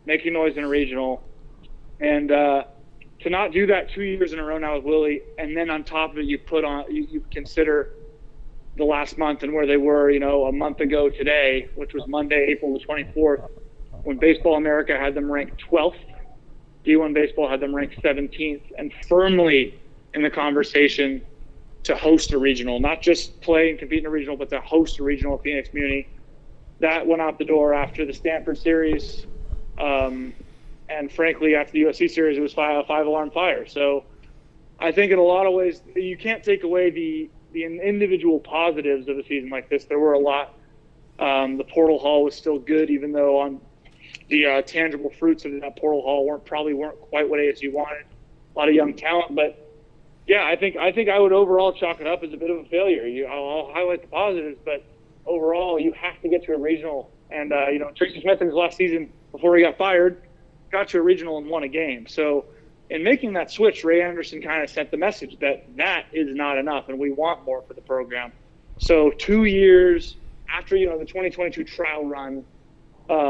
making noise in a regional. And to not do that 2 years in a row now with Willie, and then on top of it, you consider the last month and where they were, a month ago today, which was Monday, April the 24th, when Baseball America had them ranked 12th. D1 Baseball had them ranked 17th, and firmly in the conversation to host a regional, not just play and compete in a regional, but to host a regional at Phoenix Muni. That went out the door after the Stanford series. And frankly, after the USC series, it was a 5-alarm fire. So I think in a lot of ways, you can't take away the individual positives of a season like this. There were a lot. The portal haul was still good, even though on the tangible fruits of that portal haul weren't quite what ASU wanted. A lot of young talent, but yeah, I think I would overall chalk it up as a bit of a failure. I'll highlight the positives, but overall, you have to get to a regional. And Tracy Smith in his last season before he got fired got to a regional and won a game. So in making that switch, Ray Anderson kind of sent the message that is not enough, and we want more for the program. So 2 years after the 2022 trial run,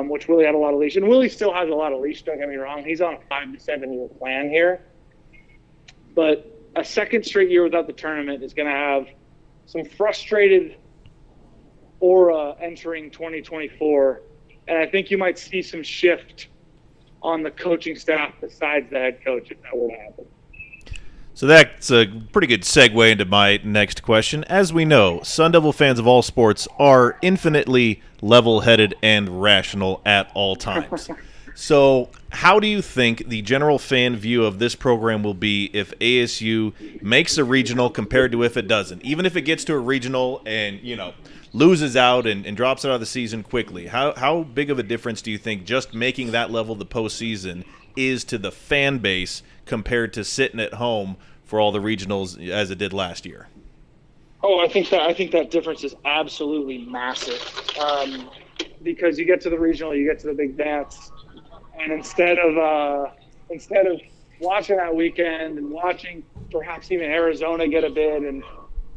which Willie had a lot of leash, and Willie still has a lot of leash. Don't get me wrong; he's on a 5 to 7 year plan here, but a second straight year without the tournament is going to have some frustrated aura entering 2024, and I think you might see some shift on the coaching staff besides the head coach if that were to happen. So that's a pretty good segue into my next question. As we know, Sun Devil fans of all sports are infinitely level-headed and rational at all times. So how do you think the general fan view of this program will be if ASU makes a regional compared to if it doesn't? Even if it gets to a regional and, loses out and drops out of the season quickly, how big of a difference do you think just making that level of the postseason is to the fan base compared to sitting at home for all the regionals as it did last year? Oh, I think that difference is absolutely massive. Because you get to the regional, you get to the big dance, and instead of watching that weekend and watching perhaps even Arizona get a bid, and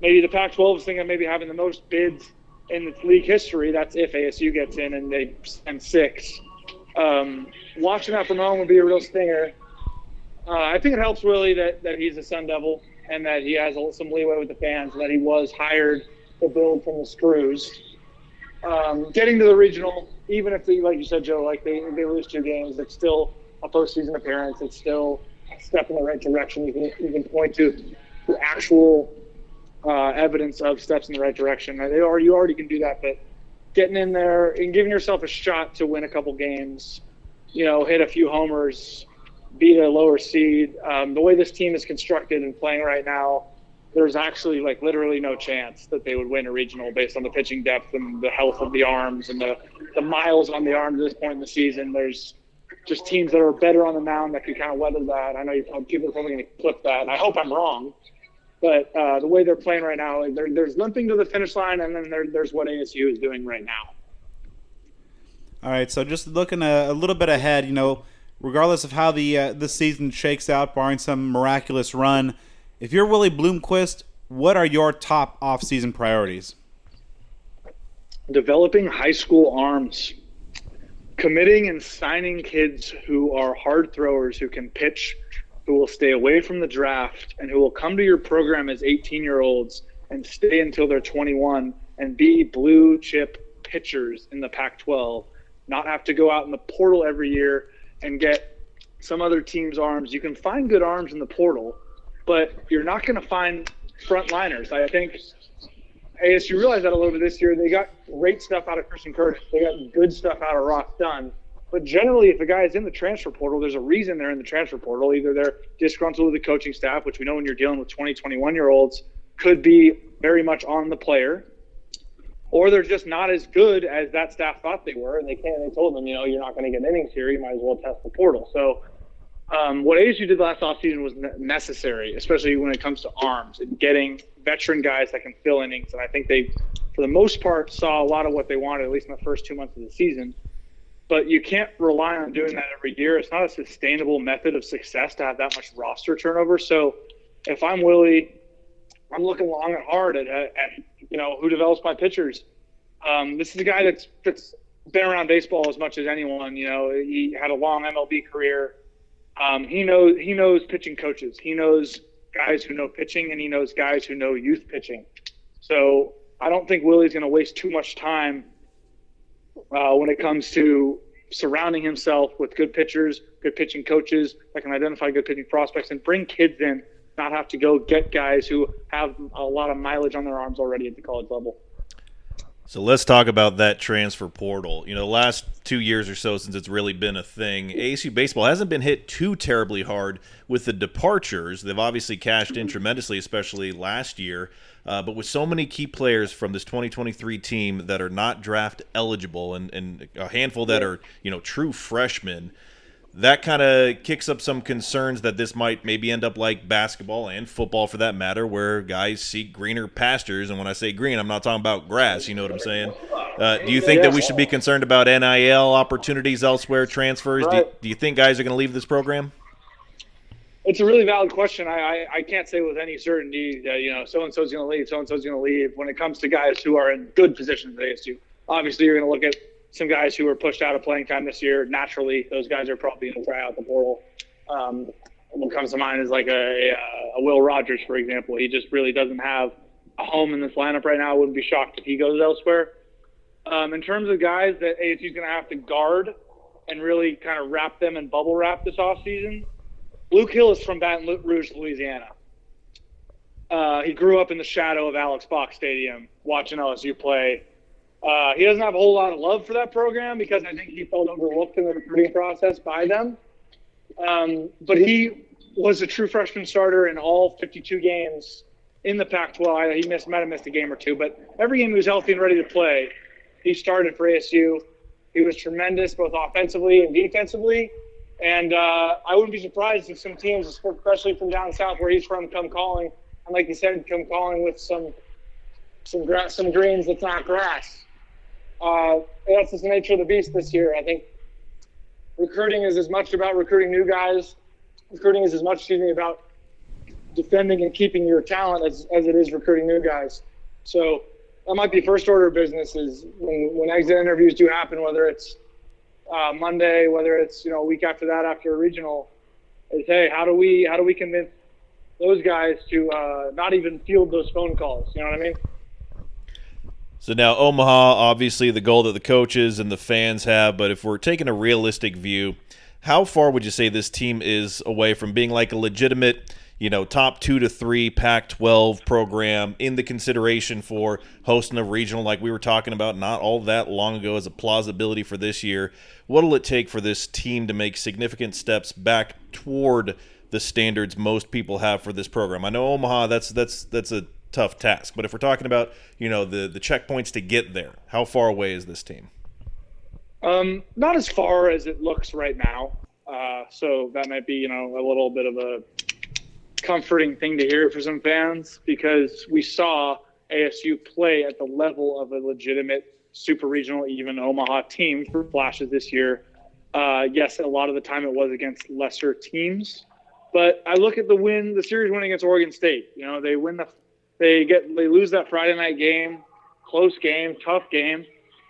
maybe the Pac-12 is thinking of maybe having the most bids in its league history. That's if ASU gets in and they send 6. Watching that from home would be a real stinger. I think it helps Willie that he's a Sun Devil and that he has some leeway with the fans, and that he was hired to build from the screws. Getting to the regional, even if they, like you said, Joe, like they lose 2 games, it's still a postseason appearance. It's still a step in the right direction. You can point to actual evidence of steps in the right direction. You already can do that, but getting in there and giving yourself a shot to win a couple games, hit a few homers, beat a lower seed. The way this team is constructed and playing right now, there's actually literally no chance that they would win a regional based on the pitching depth and the health of the arms and the miles on the arms at this point in the season. There's just teams that are better on the mound that can kind of weather that. I know people are probably going to clip that, and I hope I'm wrong. But the way they're playing right now, there's limping to the finish line, and then there's what ASU is doing right now. All right, so just looking a little bit ahead, regardless of how the season shakes out, barring some miraculous run, if you're Willie Bloomquist, what are your top off-season priorities? Developing high school arms. Committing and signing kids who are hard throwers, who can pitch, who will stay away from the draft, and who will come to your program as 18-year-olds and stay until they're 21 and be blue chip pitchers in the Pac-12, not have to go out in the portal every year and get some other team's arms. You can find good arms in the portal, but you're not going to find frontliners. I think ASU realized that a little bit this year. They got great stuff out of Christian Curtis. They got good stuff out of Ross Dunn. But generally, if a guy is in the transfer portal, there's a reason they're in the transfer portal. Either they're disgruntled with the coaching staff, which we know when you're dealing with 20, 21-year-olds, could be very much on the player, or they're just not as good as that staff thought they were, and they told them, you're not going to get innings here. You might as well test the portal. So what ASU did last offseason was necessary, especially when it comes to arms and getting veteran guys that can fill innings. And I think they, for the most part, saw a lot of what they wanted, at least in the first 2 months of the season. But you can't rely on doing that every year. It's not a sustainable method of success to have that much roster turnover. So if I'm Willie, I'm looking long and hard at who develops my pitchers. This is a guy that's been around baseball as much as anyone. He had a long MLB career. He knows pitching coaches. He knows guys who know pitching, and he knows guys who know youth pitching. So I don't think Willie's going to waste too much time when it comes to surrounding himself with good pitchers, good pitching coaches that can identify good pitching prospects and bring kids in, not have to go get guys who have a lot of mileage on their arms already at the college level. So let's talk about that transfer portal. The last 2 years or so since it's really been a thing, ASU baseball hasn't been hit too terribly hard with the departures. They've obviously cashed in tremendously, especially last year. But with so many key players from this 2023 team that are not draft eligible and a handful that are, true freshmen, that kind of kicks up some concerns that this might maybe end up like basketball and football for that matter, where guys seek greener pastures. And when I say green, I'm not talking about grass. You know what I'm saying? Do you think that we should be concerned about NIL opportunities elsewhere, transfers? Right. Do you think guys are going to leave this program? It's a really valid question. I can't say with any certainty that, so-and-so's going to leave, so-and-so's going to leave. When it comes to guys who are in good positions at ASU, obviously you're going to look at some guys who were pushed out of playing time this year. Naturally, those guys are probably going to try out the portal. What comes to mind is like a Will Rogers, for example. He just really doesn't have a home in this lineup right now. I wouldn't be shocked if he goes elsewhere. In terms of guys that ASU's going to have to guard and really kind of wrap them in bubble wrap this offseason, Luke Hill is from Baton Rouge, Louisiana. He grew up in the shadow of Alex Box Stadium watching LSU play. He doesn't have a whole lot of love for that program because I think he felt overlooked in the recruiting process by them. But he was a true freshman starter in all 52 games in the Pac-12. He might have missed a game or two, but every game he was healthy and ready to play, he started for ASU. He was tremendous both offensively and defensively. And I wouldn't be surprised if some teams, especially from down south where he's from, come calling. And like you said, come calling with some greens that's not grass. That's just the nature of the beast this year. I think recruiting is as much about recruiting new guys. Recruiting is as much about defending and keeping your talent as it is recruiting new guys. So that might be first order of business is when exit interviews do happen, whether it's Monday, whether it's a week after that after a regional, is hey, how do we convince those guys to not even field those phone calls? You know what I mean? So now Omaha, obviously the goal that the coaches and the fans have, but if we're taking a realistic view, how far would you say this team is away from being like a legitimate, top 2 to 3 Pac-12 program in the consideration for hosting a regional like we were talking about not all that long ago as a plausibility for this year? What will it take for this team to make significant steps back toward the standards most people have for this program? I know Omaha, that's a tough task, but if we're talking about, the checkpoints to get there, how far away is this team? Not as far as it looks right now. So that might be, a little bit of a comforting thing to hear for some fans because we saw ASU play at the level of a legitimate super regional, even Omaha team for flashes this year. Yes, a lot of the time it was against lesser teams, but I look at the series win against Oregon State. They lose that Friday night game, close game, tough game.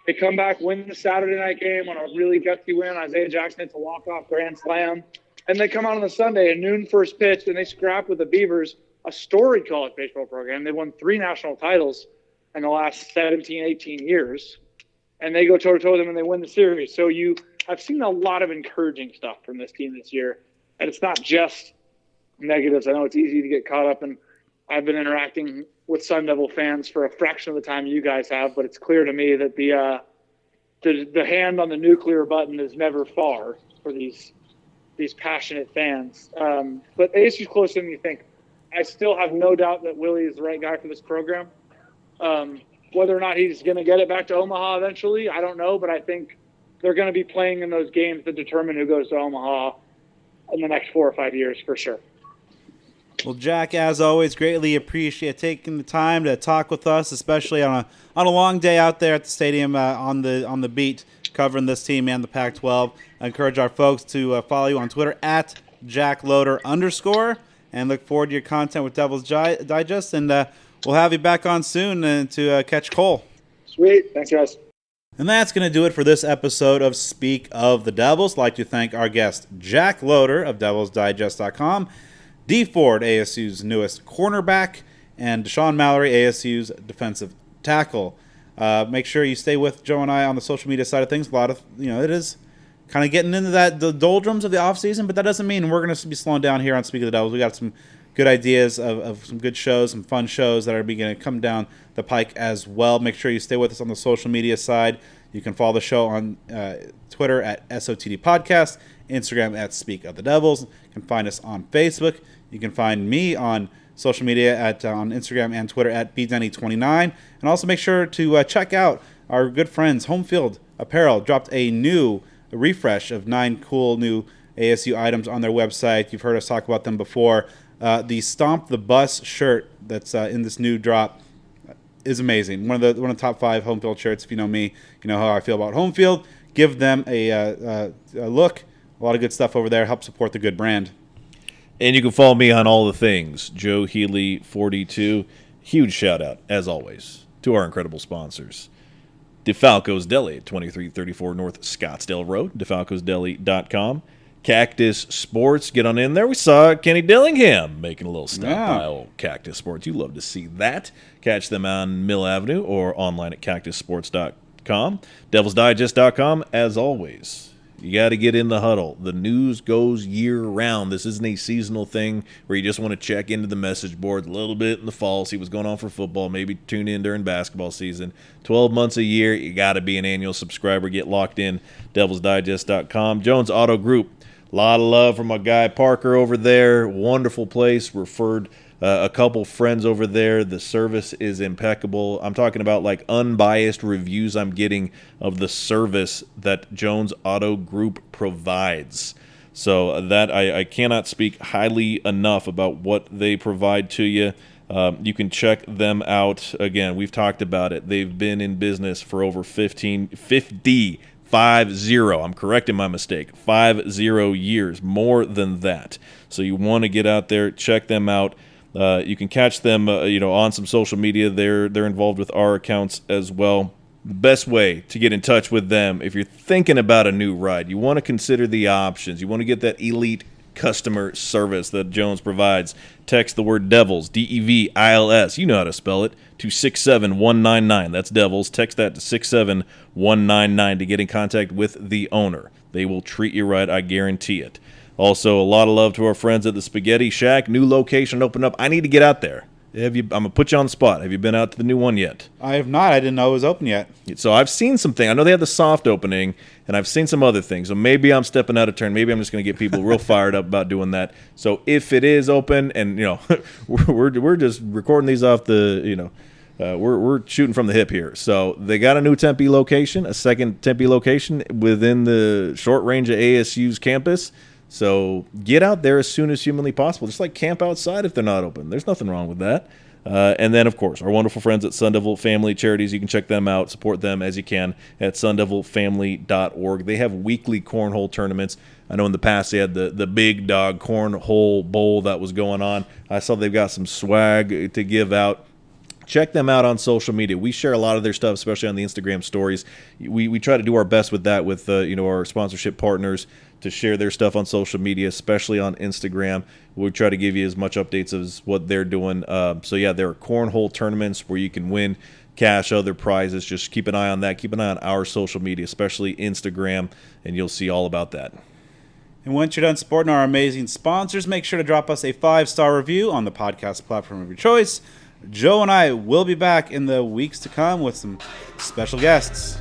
They come back, win the Saturday night game on a really gutsy win. Isaiah Jackson hits a walk-off grand slam. And they come out on the Sunday, a noon first pitch, and they scrap with the Beavers, a storied college baseball program. They won 3 national titles in the last 17, 18 years. And they go toe-to-toe with them, and they win the series. So I've seen a lot of encouraging stuff from this team this year. And it's not just negatives. I know it's easy to get caught up, and I've been interacting with Sun Devil fans for a fraction of the time you guys have, but it's clear to me that the hand on the nuclear button is never far for these passionate fans. But ASU's closer than you think. I still have no doubt that Willie is the right guy for this program. Whether or not he's going to get it back to Omaha eventually, I don't know, but I think they're going to be playing in those games that determine who goes to Omaha in the next 4 or 5 years for sure. Well, Jack, as always, greatly appreciate taking the time to talk with us, especially on a long day out there at the stadium on the beat covering this team and the Pac-12. I encourage our folks to follow you on Twitter at Jack Loder _ and look forward to your content with Devil's Digest. And we'll have you back on soon to catch Cole. Sweet. Thanks, guys. And that's going to do it for this episode of Speak of the Devils. I'd like to thank our guest, Jack Loder of DevilsDigest.com, Dee Ford, ASU's newest cornerback, and Dashaun Mallory, ASU's defensive tackle. Make sure you stay with Joe and I on the social media side of things. A lot of, it is kind of getting into the doldrums of the offseason, but that doesn't mean we're going to be slowing down here on Speak of the Devils. We got some good ideas of some good shows, some fun shows that are going to come down the pike as well. Make sure you stay with us on the social media side. You can follow the show on Twitter at SOTD Podcast, Instagram at Speak of the Devils. You can find us on Facebook. You can find me on social media on Instagram and Twitter at BDenny29. And also make sure to check out our good friends, Home Field Apparel. Dropped a new refresh of 9 cool new ASU items on their website. You've heard us talk about them before. The Stomp the Bus shirt that's in this new drop is amazing. One of the top 5 Home Field shirts. If you know me, you know how I feel about Home Field. Give them a look. A lot of good stuff over there. Help support the good brand. And you can follow me on all the things, Joe Healy 42. Huge shout out, as always, to our incredible sponsors. DeFalco's Deli at 2334 North Scottsdale Road, defalcosdeli.com. Cactus Sports, get on in there. We saw Kenny Dillingham making a little stop by old Cactus Sports. You love to see that. Catch them on Mill Avenue or online at cactussports.com. DevilsDigest.com, as always. You got to get in the huddle. The news goes year-round. This isn't a seasonal thing where you just want to check into the message board a little bit in the fall, see what's going on for football, maybe tune in during basketball season. 12 months a year, you got to be an annual subscriber. Get locked in, DevilsDigest.com. Jones Auto Group. A lot of love from my guy Parker over there. Wonderful place. Referred a couple friends over there. The service is impeccable. I'm talking about like unbiased reviews I'm getting of the service that Jones Auto Group provides. So that I cannot speak highly enough about what they provide to you. You can check them out. Again, we've talked about it. They've been in business for over 50. I'm correcting my mistake. 50 years, more than that. So you want to get out there, check them out. You can catch them, on some social media. They're involved with our accounts as well. The best way to get in touch with them, if you're thinking about a new ride, you want to consider the options. You want to get that elite customer service that Jones provides. Text the word Devils, DEVILS, you know how to spell it, to 67199. That's Devils. Text that to 67199 to get in contact with the owner. They will treat you right, I guarantee it. Also, a lot of love to our friends at the Spaghetti Shack. New location opened up. I need to get out there. I'm going to put you on the spot. Have you been out to the new one yet? I have not. I didn't know it was open yet. So I've seen some things. I know they have the soft opening, and I've seen some other things. So maybe I'm stepping out of turn. Maybe I'm just going to get people real fired up about doing that. So if it is open, and we're just recording these off the we're shooting from the hip here. So they got a new Tempe location, a second Tempe location within the short range of ASU's campus. So get out there as soon as humanly possible. Just like camp outside if they're not open. There's nothing wrong with that. And then, of course, our wonderful friends at Sun Devil Family Charities. You can check them out, support them as you can at sundevilfamily.org. They have weekly cornhole tournaments. I know in the past they had the Big Dog Cornhole Bowl that was going on. I saw they've got some swag to give out. Check them out on social media. We share a lot of their stuff, especially on the Instagram stories. We try to do our best with that with our sponsorship partners to share their stuff on social media, especially on Instagram. We try to give you as much updates as what they're doing. There are cornhole tournaments where you can win cash, other prizes. Just keep an eye on that. Keep an eye on our social media, especially Instagram, and you'll see all about that. And once you're done supporting our amazing sponsors, make sure to drop us a 5-star review on the podcast platform of your choice. Joe and I will be back in the weeks to come with some special guests.